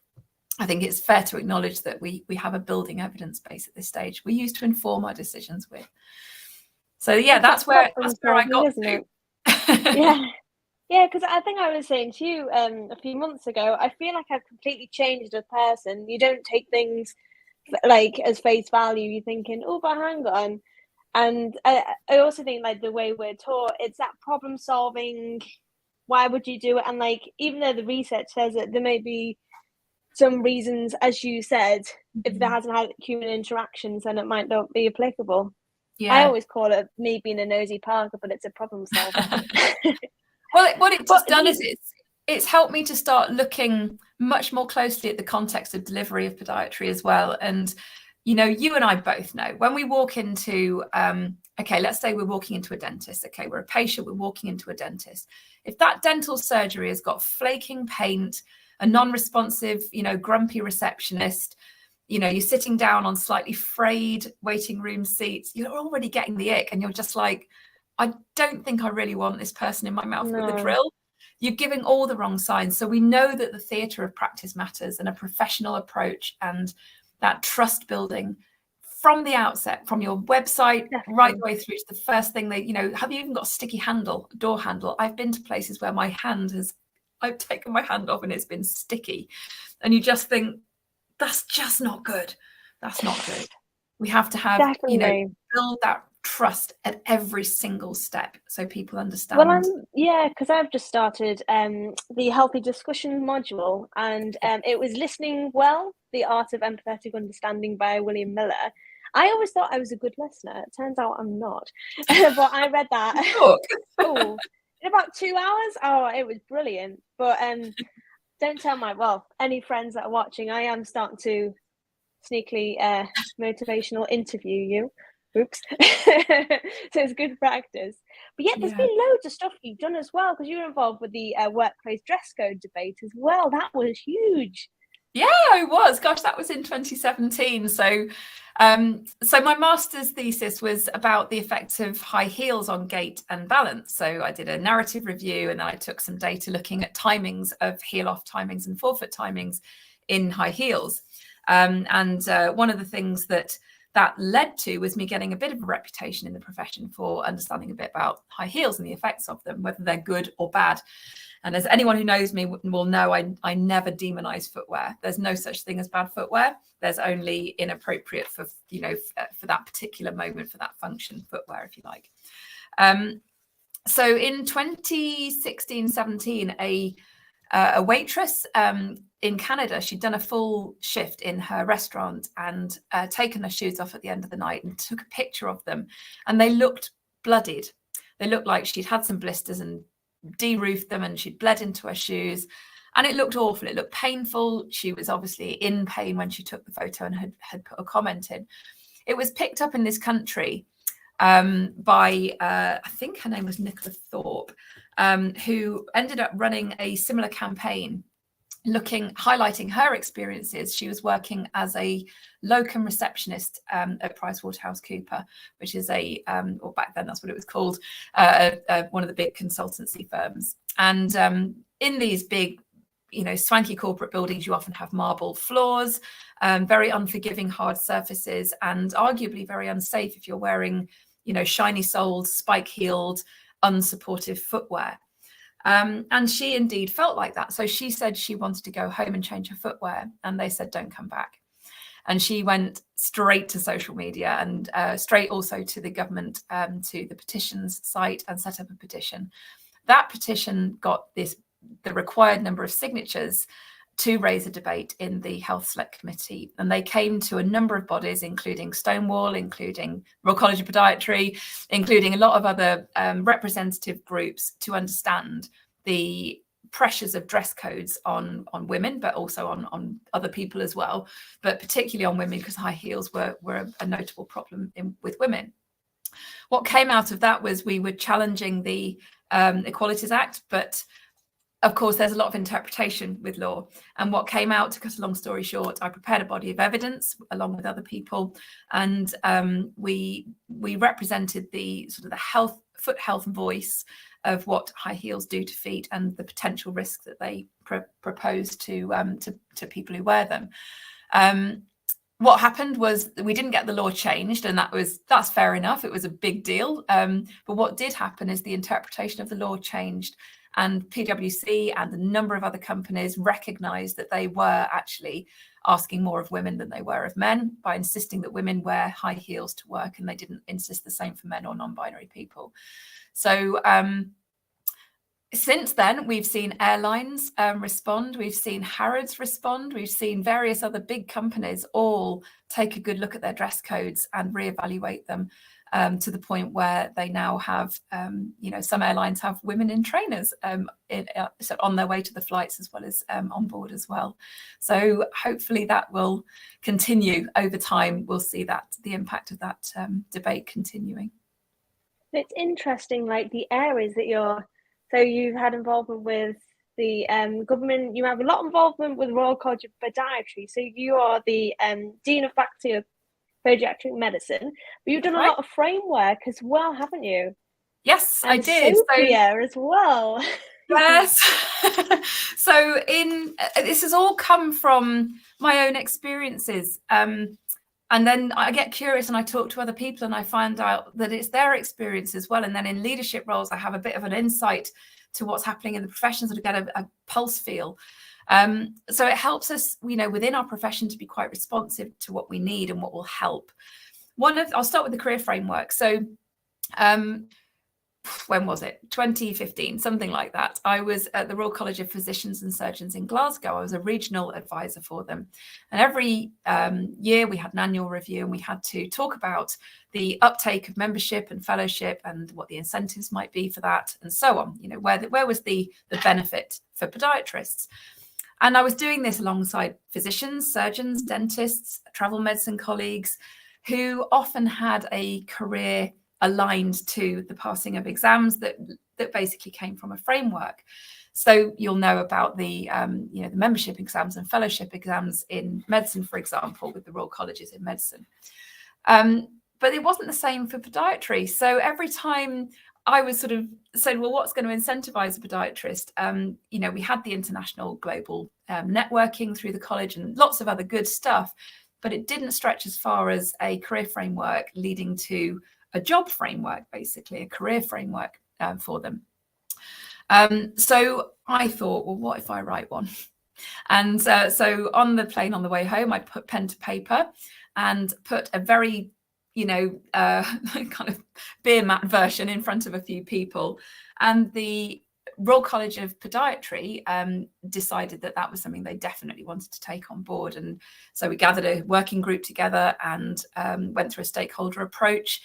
I think it's fair to acknowledge that we have a building evidence base at this stage we use to inform our decisions with. So yeah, that's where I got, isn't it? Yeah, because I think I was saying to you a few months ago, I feel like I've completely changed as a person. You don't take things like as face value. You're thinking, oh, but hang on. And I also think like the way we're taught, it's that problem solving. Why would you do it? And like, even though the research says that there may be some reasons, as you said, if there hasn't had human interactions, then it might not be applicable. Yeah. I always call it me being a nosy Parker, but it's a problem solver. Well, what it's just done is it's helped me to start looking much more closely at the context of delivery of podiatry as well. And, you know, you and I both know when we walk into, okay, let's say we're walking into a dentist. Okay, we're a patient, we're walking into a dentist. If that dental surgery has got flaking paint, a non-responsive, you know, grumpy receptionist, you know, you're sitting down on slightly frayed waiting room seats, you're already getting the ick, and you're just like, I don't think I really want this person in my mouth with a drill. You're giving all the wrong signs. So we know that the theatre of practice matters, and a professional approach and that trust building from the outset, from your website right the way through to the first thing they, you know, have you even got a sticky handle, a door handle? I've been to places where I've taken my hand off and it's been sticky, and you just think, that's just not good. That's not good. We have to have, you know, build that trust at every single step so people understand. Well, because I've just started the healthy discussion module, and it was Listening Well, The Art of Empathetic Understanding by William Miller. I always thought I was a good listener. It turns out I'm not. But I read that. In about 2 hours. Oh, it was brilliant. But don't tell any friends that are watching, I am starting to sneakily motivational interview you. Oops. So it's good practice. But yeah, there's been loads of stuff you've done as well, because you were involved with the workplace dress code debate as well. That was huge. Yeah, I was. Gosh, that was in 2017. So my master's thesis was about the effects of high heels on gait and balance. So I did a narrative review, and then I took some data looking at timings of heel off timings and forefoot timings in high heels. And one of the things that led to was me getting a bit of a reputation in the profession for understanding a bit about high heels and the effects of them, whether they're good or bad. And as anyone who knows me will know, I never demonize footwear. There's no such thing as bad footwear. There's only inappropriate for that particular moment, for that function footwear, if you like. So in 2016-17, a waitress in Canada, she'd done a full shift in her restaurant and taken her shoes off at the end of the night and took a picture of them, and they looked bloodied. They looked like she'd had some blisters and de-roofed them, and she'd bled into her shoes, and it looked awful. It looked painful. She was obviously in pain when she took the photo and had put a comment in. It was picked up in this country by I think her name was Nicola Thorpe, who ended up running a similar campaign highlighting her experiences. She was working as a locum receptionist at PricewaterhouseCoopers, which is or back then that's what it was called, one of the big consultancy firms. And in these big, swanky corporate buildings, you often have marble floors, very unforgiving hard surfaces, and arguably very unsafe if you're wearing, shiny-soled, spike-heeled, unsupportive footwear. And she indeed felt like that. So she said she wanted to go home and change her footwear, and they said, don't come back. And she went straight to social media and straight also to the government, to the petitions site, and set up a petition. That petition got the required number of signatures to raise a debate in the Health Select Committee. And they came to a number of bodies, including Stonewall, including Royal College of Podiatry, including a lot of other representative groups, to understand the pressures of dress codes on women, but also on other people as well, but particularly on women, because high heels were a notable problem with women. What came out of that was we were challenging the Equalities Act, but of course, there's a lot of interpretation with law. And what came out, to cut a long story short, I prepared a body of evidence along with other people, and we represented the sort of the foot health voice of what high heels do to feet and the potential risks that they propose to people who wear them. What happened was we didn't get the law changed, and that's fair enough. It was a big deal. But what did happen is the interpretation of the law changed. And PwC and a number of other companies recognised that they were actually asking more of women than they were of men by insisting that women wear high heels to work, and they didn't insist the same for men or non-binary people. So since then, we've seen airlines respond, we've seen Harrods respond, we've seen various other big companies all take a good look at their dress codes and reevaluate them. To the point where they now have, some airlines have women in trainers on their way to the flights, as well as on board as well. So hopefully that will continue over time. We'll see the impact of that debate continuing. It's interesting, like the areas that you've had involvement with the government. You have a lot of involvement with Royal College of Podiatry. So you are the Dean of Faculty of Podiatric Medicine, but you've done a lot of framework as well, haven't you? Yes, and I did. Sophie as well. Yes. So this has all come from my own experiences. And then I get curious and I talk to other people and I find out that it's their experience as well. And then in leadership roles, I have a bit of an insight to what's happening in the profession, sort of get a pulse feel. So it helps us, within our profession to be quite responsive to what we need and what will help. I'll start with the career framework. So when was it? 2015, something like that. I was at the Royal College of Physicians and Surgeons in Glasgow. I was a regional advisor for them. And every year we had an annual review, and we had to talk about the uptake of membership and fellowship and what the incentives might be for that and so on. Where was the benefit for podiatrists? And I was doing this alongside physicians, surgeons, dentists, travel medicine colleagues who often had a career aligned to the passing of exams that basically came from a framework. So you'll know about the the membership exams and fellowship exams in medicine, for example, with the Royal Colleges in Medicine. But it wasn't the same for podiatry. So every time I was sort of said, well, what's going to incentivize a podiatrist? You know, we had the international global networking through the college and lots of other good stuff, but it didn't stretch as far as a career framework leading to a job framework, basically a career framework for them. So I thought, well, what if I write one? And so on the plane on the way home, I put pen to paper and put a very, you know, kind of beer mat version in front of a few people. And the Royal College of Podiatry decided that that was something they definitely wanted to take on board. And so we gathered a working group together and went through a stakeholder approach.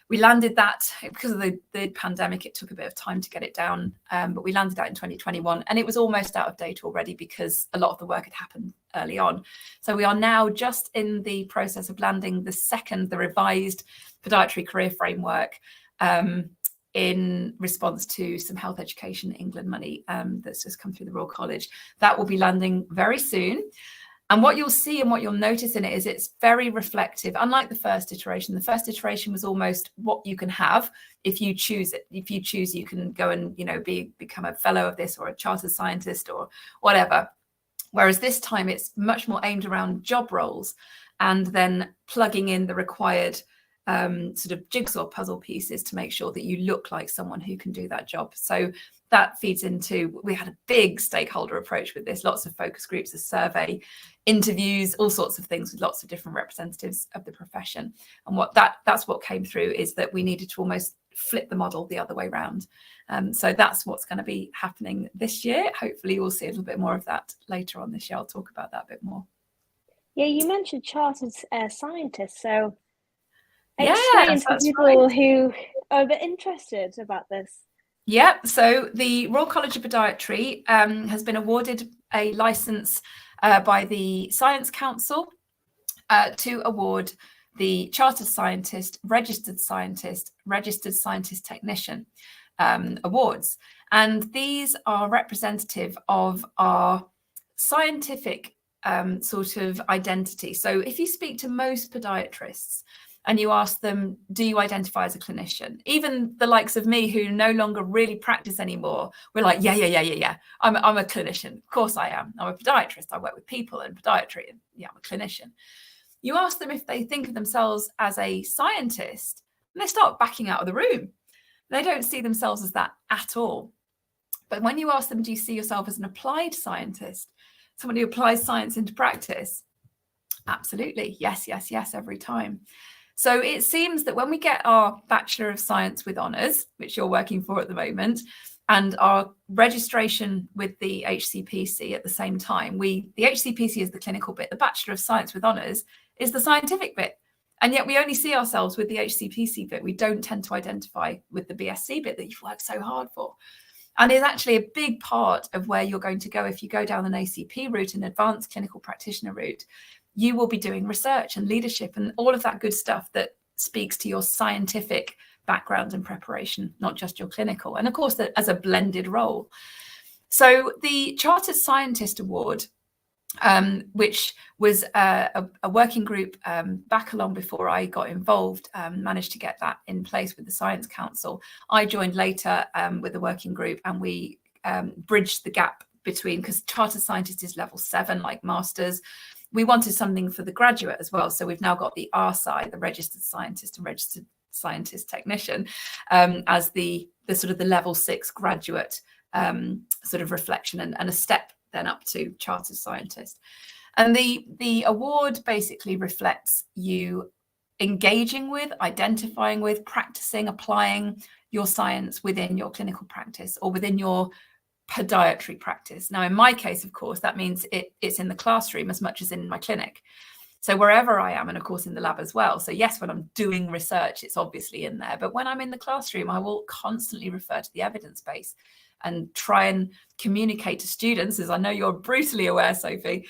We landed that because of the pandemic. It took a bit of time to get it down, but we landed that in 2021, and it was almost out of date already because a lot of the work had happened early on. So we are now just in the process of landing the revised podiatry career framework in response to some health education England money that's just come through the Royal College. That will be landing very soon. And what you'll see and what you'll notice in it is it's very reflective. Unlike the first iteration was almost what you can have if you choose it. If you choose, you can go and, you know, become a fellow of this or a chartered scientist or whatever. Whereas this time it's much more aimed around job roles and then plugging in the required sort of jigsaw puzzle pieces to make sure that you look like someone who can do that job. So that feeds into, we had a big stakeholder approach with this, lots of focus groups, a survey, interviews, all sorts of things with lots of different representatives of the profession. And that's what came through is that we needed to almost flip the model the other way around. So that's what's going to be happening this year. Hopefully we'll see a little bit more of that later on this year. I'll talk about that a bit more. Yeah, you mentioned chartered scientists, so explain to people who are a bit interested about this. Yeah, so the Royal College of Podiatry has been awarded a licence by the Science Council to award the Chartered Scientist, Registered Scientist Technician awards. And these are representative of our scientific sort of identity. So if you speak to most podiatrists, and you ask them, do you identify as a clinician? Even the likes of me who no longer really practice anymore, we're like, yeah. I'm a clinician. Of course I am. I'm a podiatrist. I work with people in podiatry. And yeah, I'm a clinician. You ask them if they think of themselves as a scientist, and they start backing out of the room. They don't see themselves as that at all. But when you ask them, do you see yourself as an applied scientist, someone who applies science into practice? Absolutely. Yes, every time. So it seems that when we get our Bachelor of Science with Honours, which you're working for at the moment, and our registration with the HCPC at the same time, the HCPC is the clinical bit, the Bachelor of Science with Honours is the scientific bit. And yet we only see ourselves with the HCPC bit. We don't tend to identify with the BSc bit that you've worked so hard for. And it's actually a big part of where you're going to go if you go down an ACP route, an advanced clinical practitioner route. You will be doing research and leadership and all of that good stuff that speaks to your scientific background and preparation, not just your clinical. And of course, as a blended role. So the Chartered Scientist Award, which was a working group back along before I got involved, managed to get that in place with the Science Council. I joined later with the working group, and we bridged the gap between, because Chartered Scientist is level 7, like masters. We wanted something for the graduate as well. So we've now got the RSci, the Registered Scientist and Registered Scientist Technician, as the sort of the level 6 graduate sort of reflection and a step then up to Chartered Scientist. And the award basically reflects you engaging with, identifying with, practicing, applying your science within your clinical practice or within your podiatry practice. Now, in my case, of course, that means it's in the classroom as much as in my clinic. So wherever I am, and of course in the lab as well. So yes, when I'm doing research, it's obviously in there. But when I'm in the classroom, I will constantly refer to the evidence base and try and communicate to students, as I know you're brutally aware, Sophie,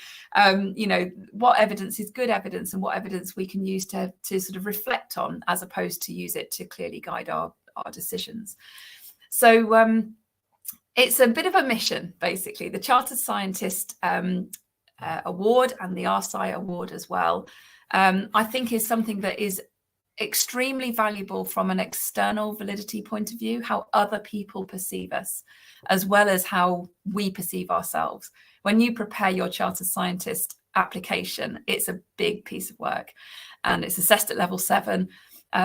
you know, what evidence is good evidence and what evidence we can use to sort of reflect on, as opposed to use it to clearly guide our decisions. So it's a bit of a mission, basically. The Chartered Scientist Award and the RSci Award as well, I think is something that is extremely valuable from an external validity point of view, how other people perceive us, as well as how we perceive ourselves. When you prepare your chartered scientist application, it's a big piece of work, and it's assessed at level 7,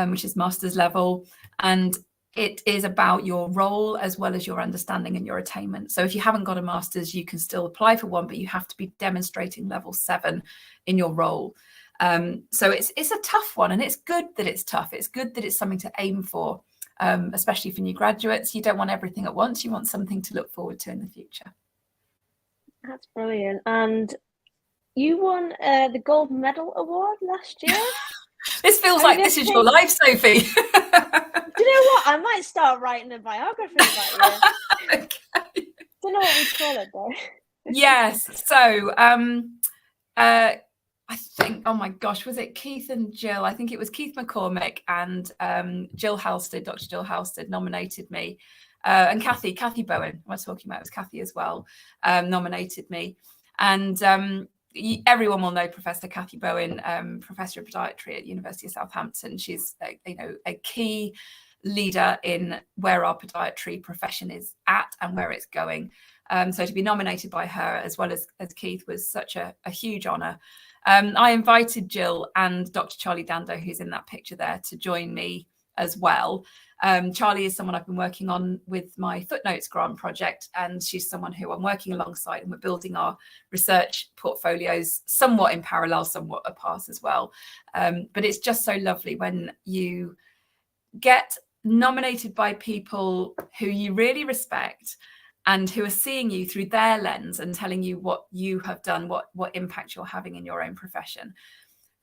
which is master's level, and it is about your role as well as your understanding and your attainment. So if you haven't got a master's, you can still apply for one, but you have to be demonstrating level 7 in your role. So it's a tough one, and it's good that it's tough. It's good that it's something to aim for, especially for new graduates. You don't want everything at once. You want something to look forward to in the future. That's brilliant. And you won the Gold Medal Award last year. This feels like this is your life, Sophie. Do you know what? I might start writing a biography about you. Okay. Don't know what we call it though. Yes. So I think, oh my gosh, was it Keith and Jill? I think it was Keith McCormick and Jill Halstead, Dr. Jill Halstead nominated me. And Kathy Bowen, I was talking about, it was Kathy as well, nominated me. And everyone will know Professor Kathy Bowen, Professor of Podiatry at University of Southampton. She's a key leader in where our podiatry profession is at and where it's going. So to be nominated by her as well as Keith was such a huge honour. I invited Jill and Dr. Charlie Dando, who's in that picture there, to join me as well. Charlie is someone I've been working on with my Footnotes grant project, and she's someone who I'm working alongside, and we're building our research portfolios somewhat in parallel, somewhat apart as well. But it's just so lovely when you get nominated by people who you really respect and who are seeing you through their lens and telling you what you have done, what impact you're having in your own profession.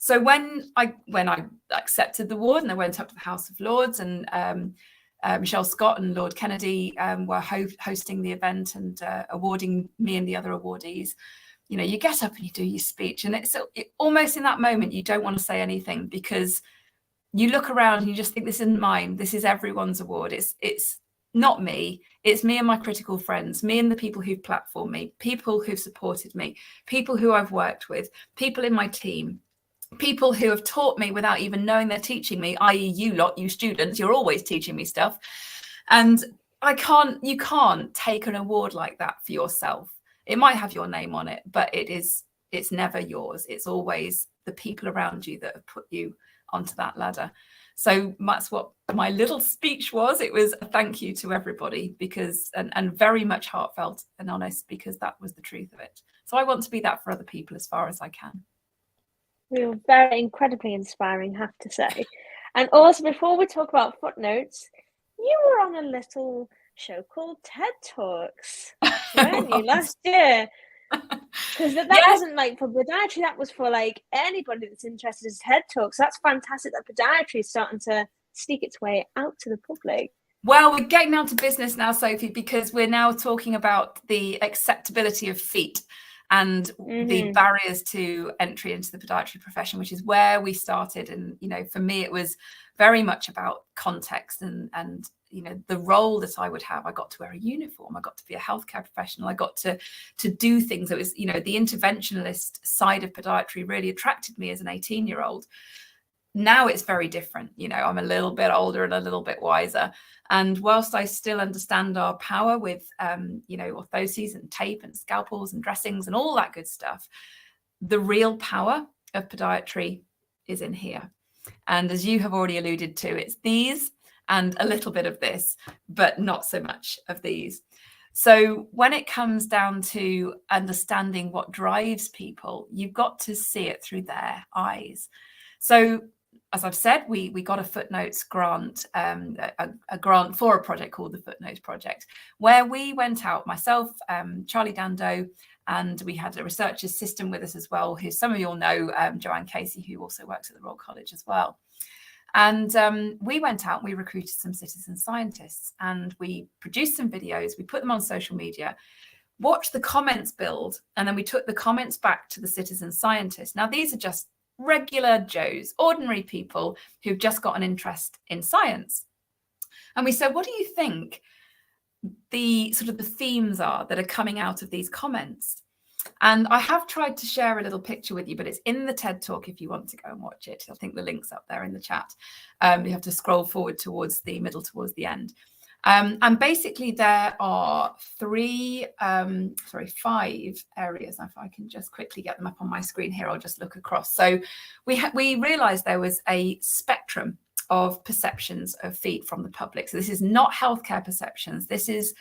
So when I accepted the award and I went up to the House of Lords, and Michelle Scott and Lord Kennedy were hosting the event and awarding me and the other awardees, you get up and you do your speech, and it's almost in that moment you don't want to say anything, because you look around and you just think, this isn't mine, this is everyone's award. It's not me, it's me and my critical friends, me and the people who've platformed me, people who've supported me, people who I've worked with, people in my team, people who have taught me without even knowing they're teaching me, i.e. you lot, you students, you're always teaching me stuff. And you can't take an award like that for yourself. It might have your name on it, but it's never yours. It's always the people around you that have put you onto that ladder. So that's what my little speech was. It was a thank you to everybody, because and very much heartfelt and honest, because that was the truth of it. So I want to be that for other people as far as I can. You're very incredibly inspiring, I have to say. And also, before we talk about Footnotes, you were on a little show called TED Talks, weren't you, last year? Because that wasn't like for podiatry, that was for like anybody that's interested in TED Talks. That's fantastic that podiatry is starting to sneak its way out to the public. Well, we're getting down to business now, Sophie, because we're now talking about the acceptability of feet and the barriers to entry into the podiatry profession, which is where we started. And, for me, it was very much about context and the role that I would have. I got to wear a uniform. I got to be a healthcare professional. I got to do things. It was, the interventionalist side of podiatry really attracted me as an 18-year-old. Now it's very different. I'm a little bit older and a little bit wiser. And whilst I still understand our power with, orthoses and tape and scalpels and dressings and all that good stuff, the real power of podiatry is in here. And as you have already alluded to, it's these and a little bit of this, but not so much of these. So when it comes down to understanding what drives people, you've got to see it through their eyes. So as I've said, we got a Footnotes grant, a grant for a project called the Footnotes Project, where we went out, myself, Charlie Dando, and we had a research assistant with us as well, who some of you all know, Joanne Casey, who also works at the Royal College as well. And we went out and we recruited some citizen scientists, and we produced some videos, we put them on social media, watched the comments build, and then we took the comments back to the citizen scientists. Now, these are just regular Joes, ordinary people who've just got an interest in science. And we said, what do you think the themes are that are coming out of these comments? And I have tried to share a little picture with you, but it's in the TED Talk if you want to go and watch it. I think the link's up there in the chat. You have to scroll forward towards the middle, towards the end. And basically there are five areas. If I can just quickly get them up on my screen here, I'll just look across. So we realized there was a spectrum of perceptions of feet from the public. So this is not healthcare perceptions. This is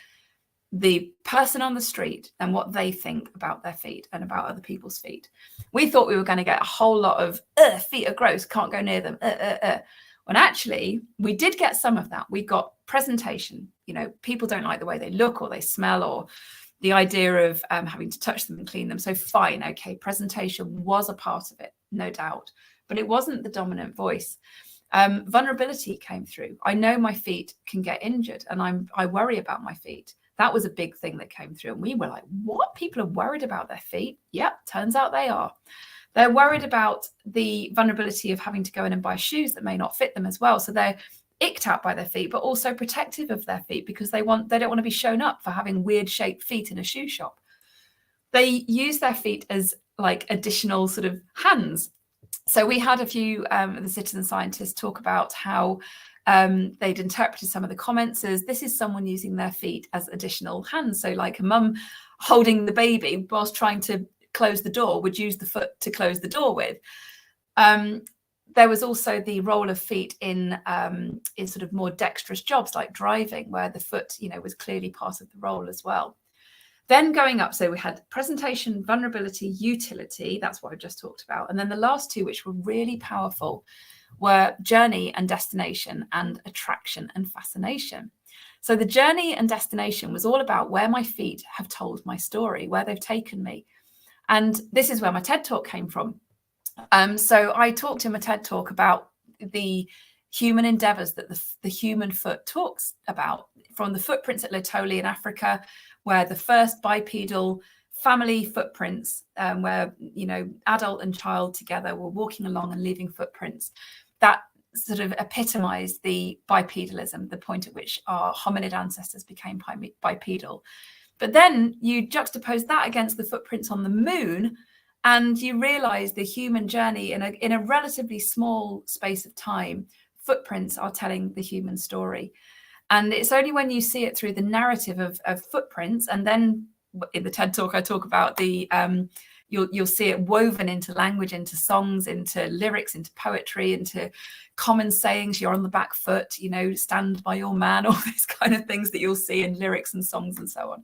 the person on the street and what they think about their feet and about other people's feet. We thought we were going to get a whole lot of feet are gross, can't go near them. When actually we did get some of that. We got presentation. You know, people don't like the way they look or they smell, or the idea of having to touch them and clean them. So fine, okay, presentation was a part of it, no doubt, but it wasn't the dominant voice. Vulnerability came through. I know my feet can get injured, and I worry about my feet. That was a big thing that came through. And we were like, what? People are worried about their feet? Yep, turns out they are. They're worried about the vulnerability of having to go in and buy shoes that may not fit them as well. So they're icked out by their feet, but also protective of their feet because they don't want to be shown up for having weird shaped feet in a shoe shop. They use their feet as like additional sort of hands. So we had a few of the citizen scientists talk about how they'd interpreted some of the comments as this is someone using their feet as additional hands. So like a mum holding the baby whilst trying to close the door would use the foot to close the door with. There was also the role of feet in sort of more dexterous jobs like driving, where the foot, you know, was clearly part of the role as well. Then going up, so we had presentation, vulnerability, utility. That's what I just talked about. And then the last two, which were really powerful, were journey and destination, and attraction and fascination. So the journey and destination was all about where my feet have told my story, where they've taken me. And this is where my TED Talk came from. So I talked in my TED Talk about the human endeavors that the human foot talks about, from the footprints at Lotoli in Africa, where the first bipedal family footprints, where, you know, adult and child together were walking along and leaving footprints, that sort of epitomized the bipedalism, the point at which our hominid ancestors became bipedal. But then you juxtapose that against the footprints on the moon, and you realize the human journey in a relatively small space of time. Footprints are telling the human story. And it's only when you see it through the narrative of footprints, and then in the TED Talk I talk about the you'll see it woven into language, into songs, into lyrics, into poetry, into common sayings. You're on the back foot, you know, stand by your man, all these kind of things that you'll see in lyrics and songs and so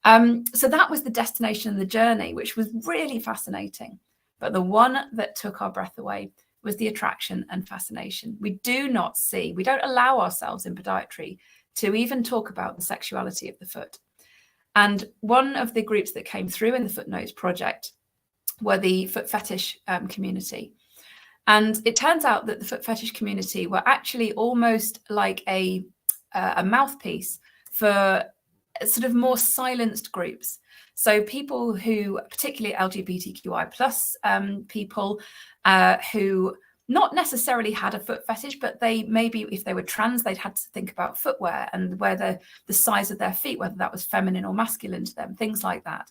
on. So that was the destination and the journey, which was really fascinating. But the one that took our breath away was the attraction and fascination. We don't allow ourselves in podiatry to even talk about the sexuality of the foot. And one of the groups that came through in the Footnotes project were the foot fetish community. And it turns out that the foot fetish community were actually almost like a mouthpiece for sort of more silenced groups. So people who, particularly LGBTQI plus people who not necessarily had a foot fetish, but they maybe, if they were trans, they'd had to think about footwear and whether the size of their feet, whether that was feminine or masculine to them, things like that.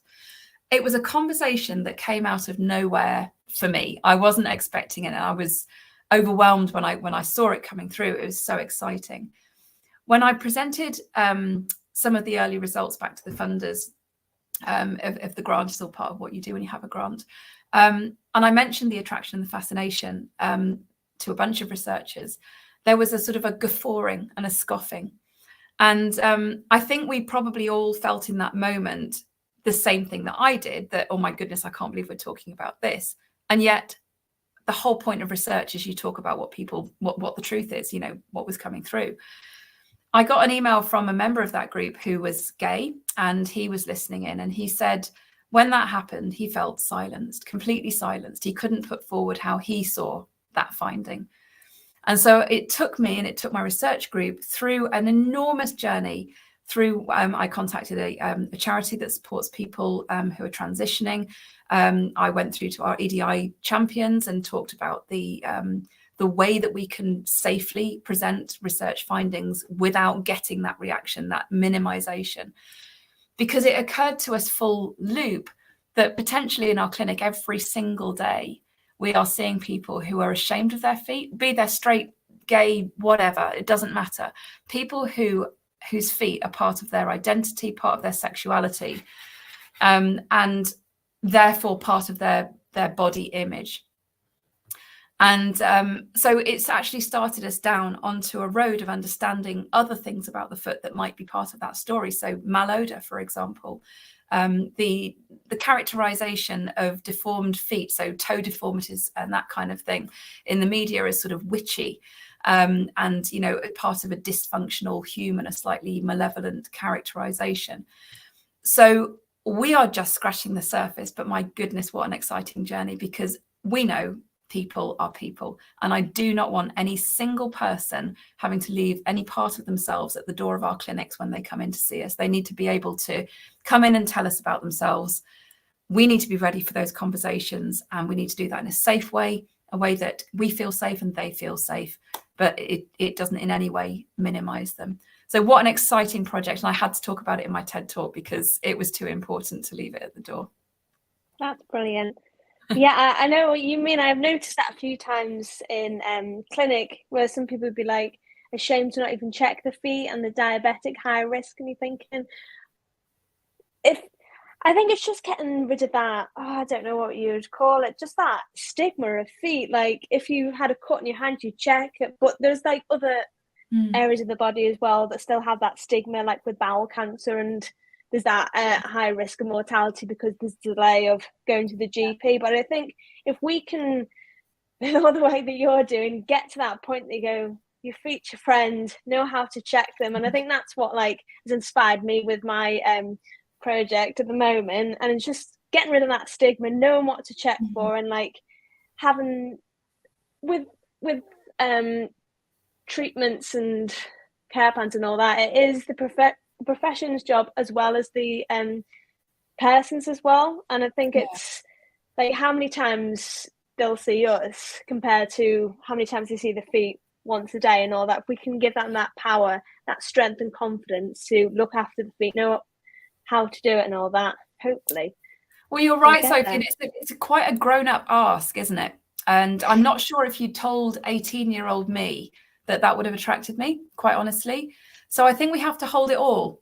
It was a conversation that came out of nowhere for me. I wasn't expecting it, and I was overwhelmed when I saw it coming through. It was so exciting. When I presented some of the early results back to the funders of the grant, is all part of what you do when you have a grant. And I mentioned the attraction and the fascination to a bunch of researchers. There was a sort of a guffawing and a scoffing. And I think we probably all felt in that moment the same thing that I did, that, oh my goodness, I can't believe we're talking about this. And yet the whole point of research is you talk about what the truth is, you know, what was coming through. I got an email from a member of that group who was gay, and he was listening in, and he said, when that happened, he felt silenced, completely silenced. He couldn't put forward how he saw that finding. And so it took me, and it took my research group through an enormous journey through, I contacted a charity that supports people who are transitioning. I went through to our EDI champions and talked about the way that we can safely present research findings without getting that reaction, that minimization. Because it occurred to us full loop that potentially in our clinic every single day, we are seeing people who are ashamed of their feet, be they straight, gay, whatever, it doesn't matter. People whose feet are part of their identity, part of their sexuality, and therefore part of their body image. And so it's actually started us down onto a road of understanding other things about the foot that might be part of that story. So malodor, for example, the characterization of deformed feet, so toe deformities and that kind of thing in the media is sort of witchy, and, you know, part of a dysfunctional human, a slightly malevolent characterization. So we are just scratching the surface, but my goodness, what an exciting journey, because we know people are people, and I do not want any single person having to leave any part of themselves at the door of our clinics when they come in to see us. They need to be able to come in and tell us about themselves. We need to be ready for those conversations, and we need to do that in a safe way, a way that we feel safe and they feel safe, but it doesn't in any way minimize them. So what an exciting project, and I had to talk about it in my TED talk because it was too important to leave it at the door. That's brilliant. Yeah, I know what you mean. I've noticed that a few times in clinic, where some people would be like ashamed to not even check the feet and the diabetic high risk, and you're thinking, I think it's just getting rid of that, I don't know what you would call it, just that stigma of feet. Like if you had a cut in your hand, you check it, but there's like other areas of the body as well that still have that stigma, like with bowel cancer, and there's that high risk of mortality because there's delay of going to the GP. But I think if we can, in all the way that you're doing, get to that point that you go, your feet's your friend, know how to check them. And I think that's what like has inspired me with my project at the moment. And it's just getting rid of that stigma, knowing what to check for, and like having with treatments and care plans and all that, it is the profession's job as well as the person's as well. And I think it's like how many times they'll see us compared to how many times they see the feet once a day and all that. If we can give them that power, that strength and confidence to look after the feet, know how to do it and all that, hopefully. Well, you're right, Sophie. It's quite a grown-up ask, isn't it? And I'm not sure if you told 18-year-old me that would have attracted me, quite honestly. So I think we have to hold it all.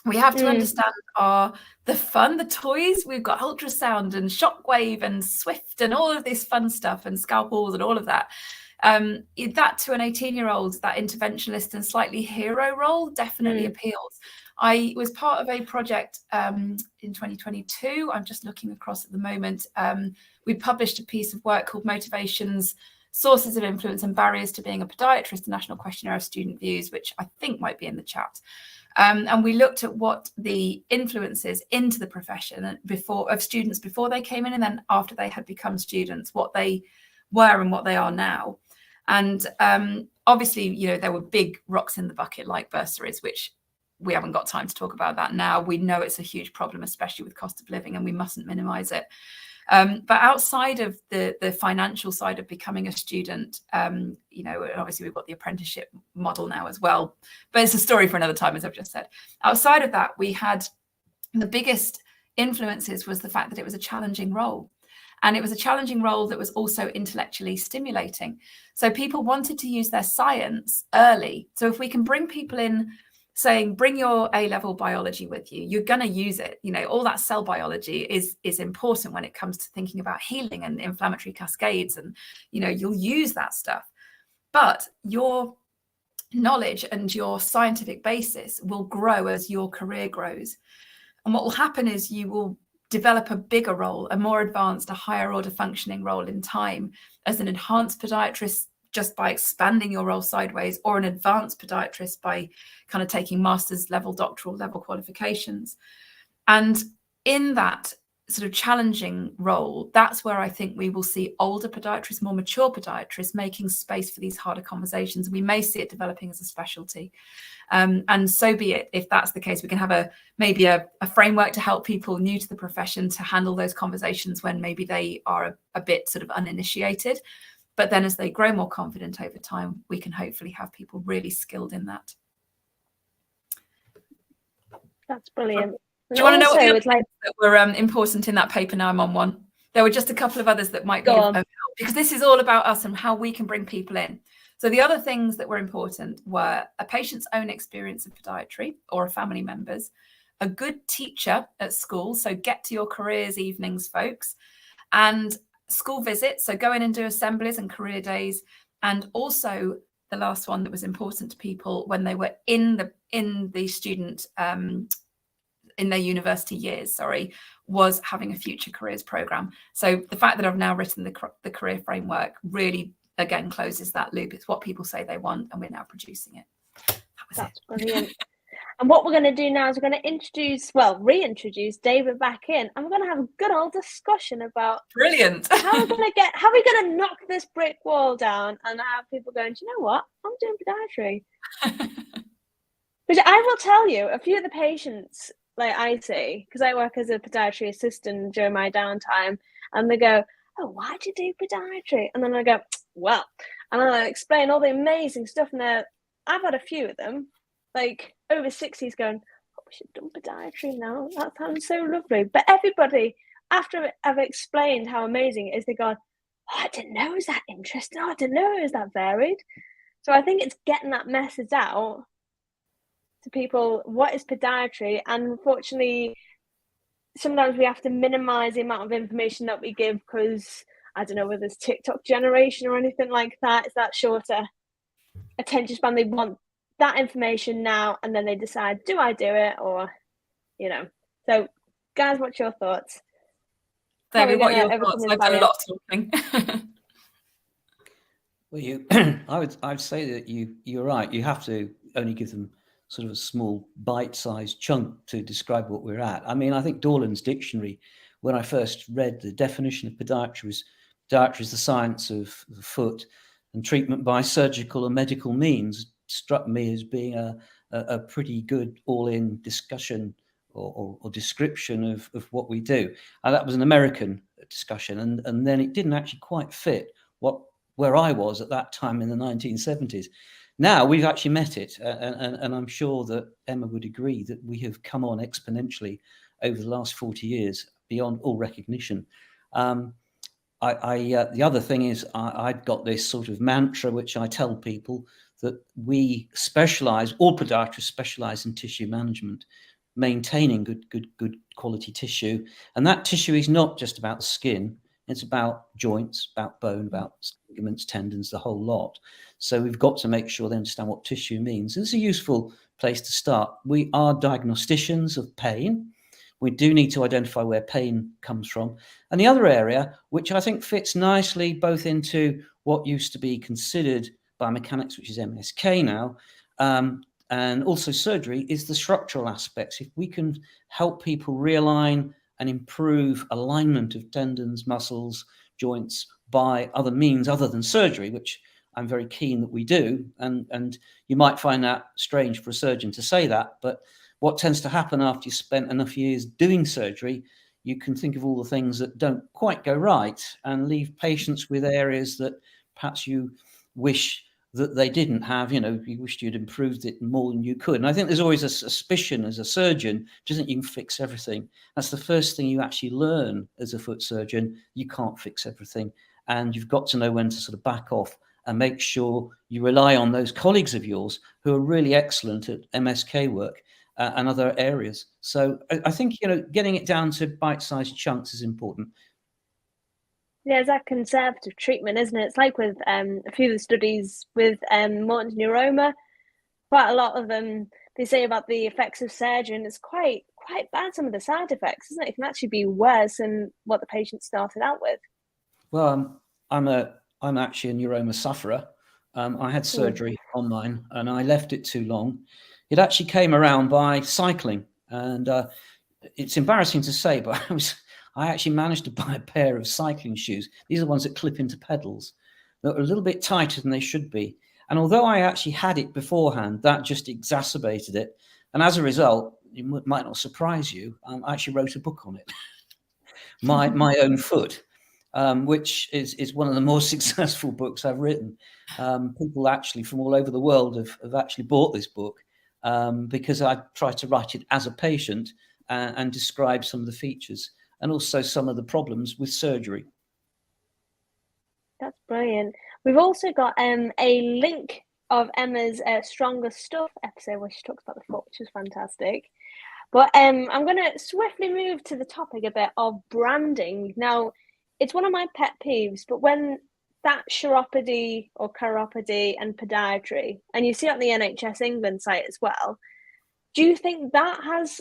We have to understand the fun, the toys. We've got ultrasound and shockwave and Swift and all of this fun stuff and scalpels and all of that. That to an 18-year-old, that interventionalist and slightly hero role definitely appeals. I was part of a project in 2022. I'm just looking across at the moment. We published a piece of work called Motivations, Sources of Influence and Barriers to Being a Podiatrist, a National Questionnaire of Student Views, which I think might be in the chat. And we looked at what the influences into the profession of students before they came in, and then after they had become students, what they were and what they are now. And obviously, you know, there were big rocks in the bucket like bursaries, which we haven't got time to talk about that now. We know it's a huge problem, especially with cost of living, and we mustn't minimize it. But outside of the financial side of becoming a student, you know, obviously we've got the apprenticeship model now as well, but it's a story for another time, as I've just said. Outside of that, we had the biggest influences was the fact that it was a challenging role. And it was a challenging role that was also intellectually stimulating. So people wanted to use their science early. So if we can bring people in saying, bring your A-level biology with you, you're going to use it. You know, all that cell biology is important when it comes to thinking about healing and inflammatory cascades. And, you know, you'll use that stuff. But your knowledge and your scientific basis will grow as your career grows. And what will happen is you will develop a bigger role, a more advanced, a higher order functioning role in time as an enhanced podiatrist, just by expanding your role sideways, or an advanced podiatrist by kind of taking master's level, doctoral level qualifications. And in that sort of challenging role, that's where I think we will see older podiatrists, more mature podiatrists making space for these harder conversations. We may see it developing as a specialty. And so be it. If that's the case, we can have maybe a framework to help people new to the profession to handle those conversations when maybe they are a bit sort of uninitiated. But then as they grow more confident over time, we can hopefully have people really skilled in that. That's brilliant. Do you want to know what the other things that were important in that paper? Now I'm on one. There were just a couple of others that might be of help, because this is all about us and how we can bring people in. So the other things that were important were a patient's own experience of podiatry or a family member's, a good teacher at school, so get to your careers evenings, folks, and school visits, so go in and do assemblies and career days, and also the last one that was important to people when they were in the student in their university years, was having a future careers program. So the fact that I've now written the career framework really again closes that loop. It's what people say they want, and we're now producing it. That's brilliant. And what we're going to do now is we're going to reintroduce David back in, and we're going to have a good old discussion about brilliant how we're going to knock this brick wall down and have people going, do you know what? I'm doing podiatry. Which I will tell you, a few of the patients like I see, because I work as a podiatry assistant during my downtime, and they go, oh, why do you do podiatry? And then I go, well, and I explain all the amazing stuff, and I've had a few of them, like over 60s, going, oh, we should have done podiatry now. That sounds so lovely. But everybody, after I've explained how amazing it is, they go, oh, I didn't know it was that interesting. Oh, I didn't know it was that varied. So I think it's getting that message out to people, what is podiatry? And unfortunately, sometimes we have to minimize the amount of information that we give, because I don't know whether it's TikTok generation or anything like that. It's that shorter attention span. They want that information now, and then they decide, do I do it, or, you know. So guys, what's your thoughts? David, what are your thoughts? I've done a lot of talking. Well, I'd say that you're right. You have to only give them sort of a small bite-sized chunk to describe what we're at. I mean, I think Dorland's dictionary, when I first read the definition of podiatry is the science of the foot, and treatment by surgical or medical means, struck me as being a pretty good all-in discussion or description of what we do. And that was an American discussion, and then it didn't actually quite fit where I was at that time in the 1970s. Now we've actually met it, and I'm sure that Emma would agree that we have come on exponentially over the last 40 years beyond all recognition. The other thing is I've got this sort of mantra which I tell people, that we specialize, all podiatrists specialize in tissue management, maintaining good quality tissue. And that tissue is not just about the skin, it's about joints, about bone, about ligaments, tendons, the whole lot. So we've got to make sure they understand what tissue means. It's a useful place to start. We are diagnosticians of pain. We do need to identify where pain comes from. And the other area, which I think fits nicely both into what used to be considered biomechanics, which is MSK now, and also surgery, is the structural aspects. If we can help people realign and improve alignment of tendons, muscles, joints by other means other than surgery, which I'm very keen that we do, and you might find that strange for a surgeon to say that, but what tends to happen after you spent enough years doing surgery, you can think of all the things that don't quite go right and leave patients with areas that perhaps you wish that they didn't have. You wished you'd improved it more than you could. And I think there's always a suspicion as a surgeon, doesn't you can fix everything. That's the first thing you actually learn as a foot surgeon. You can't fix everything. And you've got to know when to sort of back off and make sure you rely on those colleagues of yours who are really excellent at MSK work and other areas. So I think, getting it down to bite-sized chunks is important. Yeah, it's that conservative treatment, isn't it? It's like with a few of the studies with Morton's neuroma, quite a lot of them, they say about the effects of surgery, and it's quite bad, some of the side effects, isn't it? It can actually be worse than what the patient started out with. Well, I'm actually a neuroma sufferer. I had surgery on mine, and I left it too long. It actually came around by cycling, and it's embarrassing to say, but I actually managed to buy a pair of cycling shoes. These are the ones that clip into pedals, that are a little bit tighter than they should be. And although I actually had it beforehand, that just exacerbated it. And as a result, it might not surprise you, I actually wrote a book on it, my own foot, which is one of the more successful books I've written. People actually from all over the world have actually bought this book because I tried to write it as a patient and describe some of the features and also some of the problems with surgery. That's brilliant. We've also got a link of Emma's Stronger Stuff episode where she talks about the foot, which is fantastic. But I'm going to swiftly move to the topic a bit of branding. Now, it's one of my pet peeves, but when that chiropody or chiropody and podiatry, and you see it on the NHS England site as well, do you think that has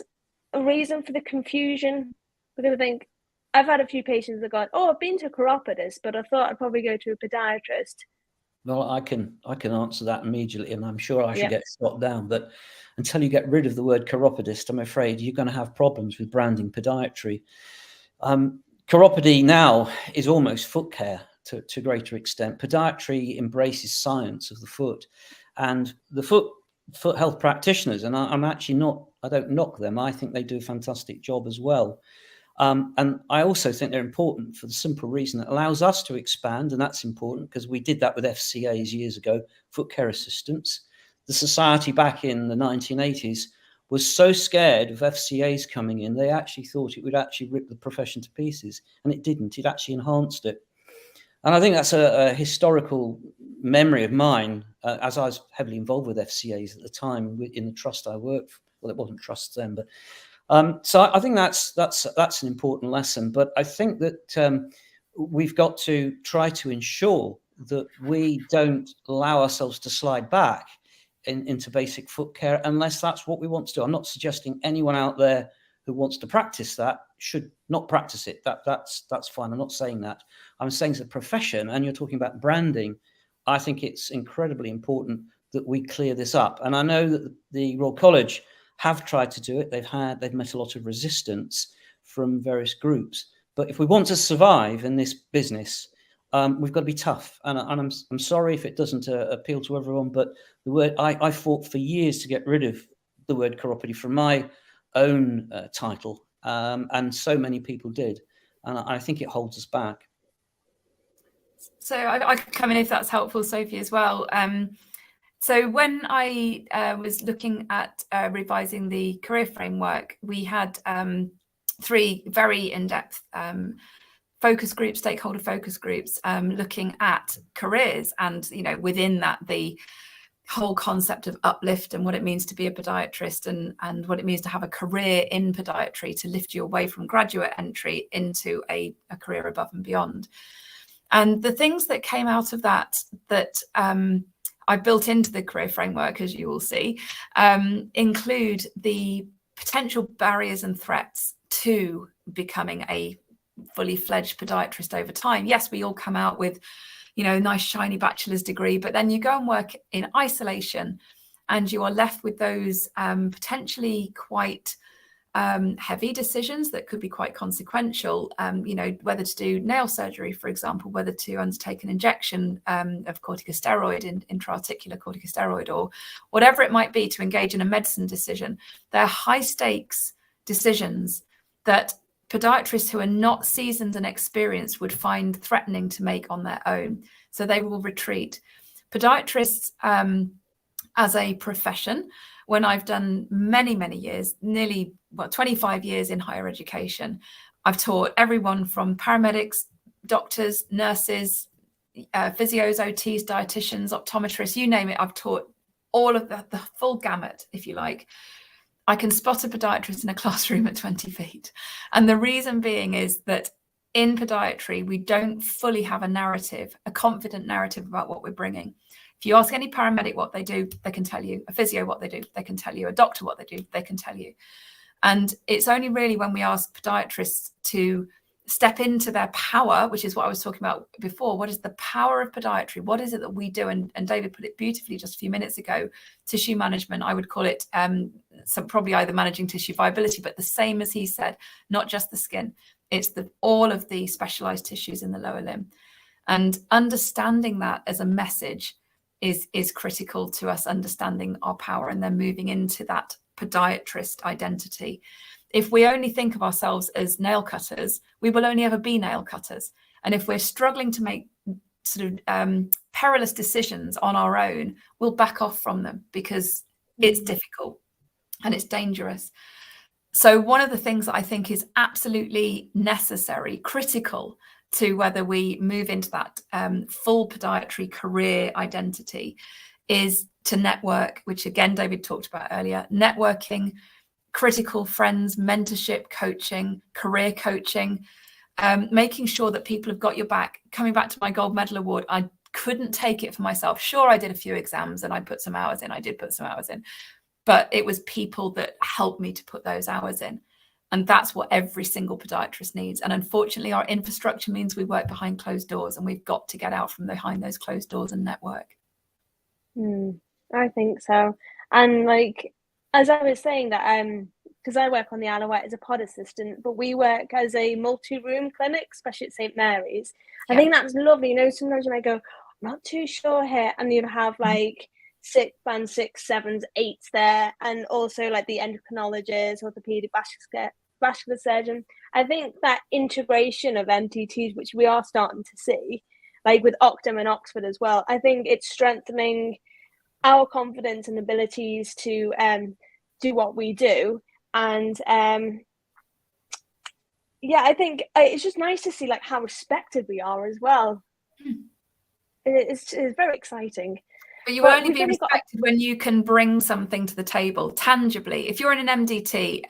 a reason for the confusion? Because I think I've had a few patients that go, oh, I've been to a chiropodist, but I thought I'd probably go to a podiatrist. Well, I can answer that immediately, and I'm sure I should get stopped down. But until you get rid of the word chiropodist, I'm afraid you're going to have problems with branding podiatry. Chiropody now is almost foot care to a greater extent. Podiatry embraces science of the foot, and the foot health practitioners, and I don't knock them. I think they do a fantastic job as well. And I also think they're important for the simple reason it allows us to expand, and that's important because we did that with FCAs years ago, foot care assistants. The society back in the 1980s was so scared of FCAs coming in, they actually thought it would actually rip the profession to pieces, and it didn't. It actually enhanced it. And I think that's a historical memory of mine, as I was heavily involved with FCAs at the time in the trust I worked for. Well, it wasn't trusts then, but so I think that's an important lesson. But I think that we've got to try to ensure that we don't allow ourselves to slide back into basic foot care unless that's what we want to do. I'm not suggesting anyone out there who wants to practice that should not practice it. That's fine. I'm not saying that. I'm saying as a profession, and you're talking about branding, I think it's incredibly important that we clear this up. And I know that the Royal College have tried to do it. They've met a lot of resistance from various groups. But if we want to survive in this business, we've got to be tough. And I'm sorry if it doesn't appeal to everyone, but the word I fought for years to get rid of the word chiropody from my own title, and so many people did, and I think it holds us back. So I could come in if that's helpful, Sophie, as well. So when I was looking at revising the career framework, we had 3 very in-depth focus groups, stakeholder focus groups, looking at careers, and within that the whole concept of uplift and what it means to be a podiatrist, and what it means to have a career in podiatry to lift you away from graduate entry into a career above and beyond. And the things that came out of that I built into the career framework, as you will see, include the potential barriers and threats to becoming a fully fledged podiatrist over time. Yes, we all come out with, nice shiny bachelor's degree, but then you go and work in isolation and you are left with those potentially quite heavy decisions that could be quite consequential, whether to do nail surgery, for example, whether to undertake an injection of corticosteroid, intra-articular corticosteroid, or whatever it might be, to engage in a medicine decision. They're high stakes decisions that podiatrists who are not seasoned and experienced would find threatening to make on their own. So they will retreat. Podiatrists as a profession, when I've done many years, 25 years in higher education, I've taught everyone from paramedics, doctors, nurses, physios, OTs, dietitians, optometrists, you name it. I've taught all of the full gamut, if you like. I can spot a podiatrist in a classroom at 20 feet. And the reason being is that in podiatry, we don't fully have a confident narrative about what we're bringing. If you ask any paramedic what they do, they can tell you. A physio what they do, they can tell you. A doctor what they do, they can tell you. And it's only really when we ask podiatrists to step into their power, which is what I was talking about before. What is the power of podiatry? What is it that we do? And David put it beautifully just a few minutes ago. Tissue management, I would call it probably either managing tissue viability, but the same as he said, not just the skin. It's all of the specialized tissues in the lower limb. And understanding that as a message is critical to us understanding our power and then moving into that podiatrist identity. If we only think of ourselves as nail cutters, we will only ever be nail cutters. And if we're struggling to make sort of perilous decisions on our own, we'll back off from them because it's difficult and it's dangerous. So one of the things that I think is absolutely necessary, critical to whether we move into that full podiatry career identity, is to network, which again David talked about earlier. Networking, critical friends, mentorship, coaching, career coaching, making sure that people have got your back. Coming back to my gold medal award, I couldn't take it for myself. Sure, I did a few exams and I put some hours in. I did put some hours in, but it was people that helped me to put those hours in. And that's what every single podiatrist needs. And unfortunately, our infrastructure means we work behind closed doors, and we've got to get out from behind those closed doors and network. I think so. And like, as I was saying that, because I work on the Isle of Wight as a pod assistant, but we work as a multi-room clinic, especially at St. Mary's. Yeah. I think that's lovely. You know, sometimes when I go, I'm not too sure here, and you'd have like band 6, 7s, 8s there, and also like the endocrinologist, orthopedic, vascular surgeon. I think that integration of MTTs, which we are starting to see, like with Octum and Oxford as well, I think it's strengthening our confidence and abilities to do what we do. And yeah, I think it's just nice to see like how respected we are as well. It's very exciting. But you will only be respected when you can bring something to the table tangibly. If you're in an MDT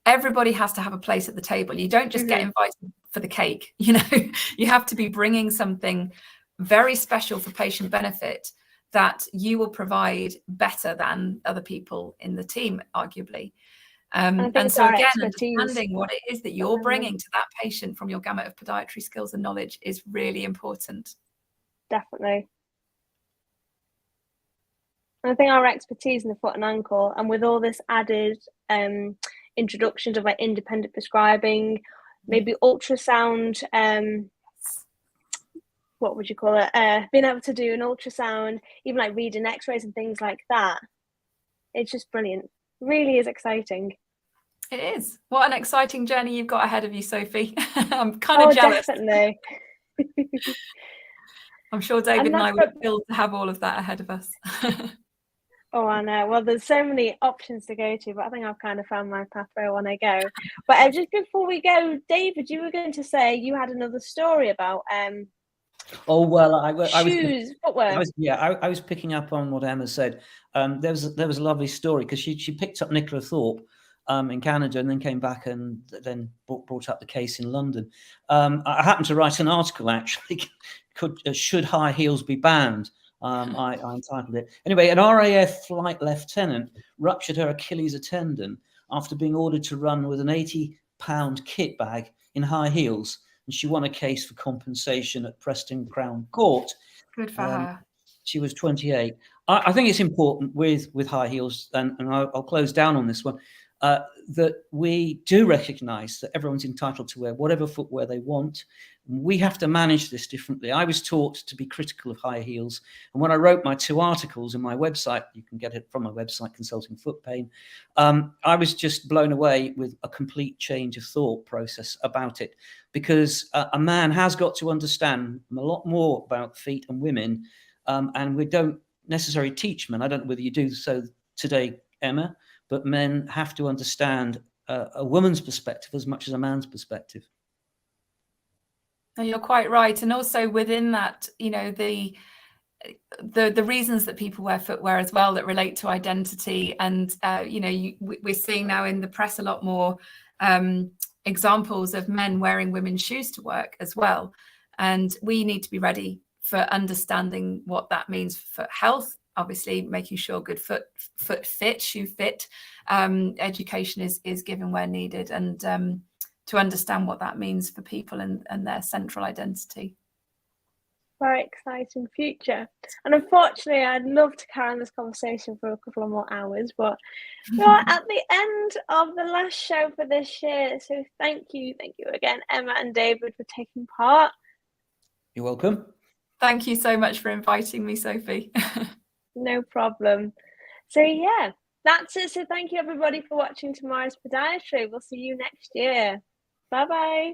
everybody has to have a place at the table. You don't just get invited for the cake. You know, you have to be bringing something very special for patient benefit that you will provide better than other people in the team, arguably. And so again, understanding what it is that you're bringing to that patient from your gamut of podiatry skills and knowledge is really important. Definitely. I think our expertise in the foot and ankle, and with all this added introductions of like independent prescribing, maybe ultrasound, what would you call it? Being able to do an ultrasound, even like reading x-rays and things like that. It's just brilliant. It really is exciting. It is. What an exciting journey you've got ahead of you, Sophie. I'm kind of jealous. Definitely. I'm sure David and I would feel to have all of that ahead of us. Oh, I know. Well, there's so many options to go to, but I think I've kind of found my path where I want to go. But just before we go, David, you were going to say you had another story about shoes, footwear. I was picking up on what Emma said. There was a lovely story because she picked up Nicola Thorpe in Canada and then came back and then brought up the case in London. I happened to write an article actually. Should high heels be banned? I entitled it. Anyway, an RAF flight lieutenant ruptured her Achilles tendon after being ordered to run with an 80-pound kit bag in high heels, and she won a case for compensation at Preston Crown Court. Good for her. She was 28. I think it's important with high heels, and I'll close down on this one, that we do recognise that everyone's entitled to wear whatever footwear they want. We have to manage this differently. I was taught to be critical of high heels. And when I wrote my 2 articles in my website, you can get it from my website, Consulting Foot Pain, I was just blown away with a complete change of thought process about it. Because a man has got to understand a lot more about feet and women. And we don't necessarily teach men. I don't know whether you do so today, Emma, but men have to understand a woman's perspective as much as a man's perspective. You're quite right. And also within that, you know, the reasons that people wear footwear as well that relate to identity. And, you know, we're seeing now in the press a lot more examples of men wearing women's shoes to work as well. And we need to be ready for understanding what that means for health. Obviously, making sure good foot fit, shoe fit, education is given where needed, and to understand what that means for people and their central identity. Very exciting future. And unfortunately, I'd love to carry on this conversation for a couple of more hours, but we're at the end of the last show for this year. So thank you again, Emma and David, for taking part. You're welcome. Thank you so much for inviting me, Sophie. No problem. So yeah, that's it. So thank you everybody for watching Tomorrow's Podiatry. We'll see you next year. Bye bye.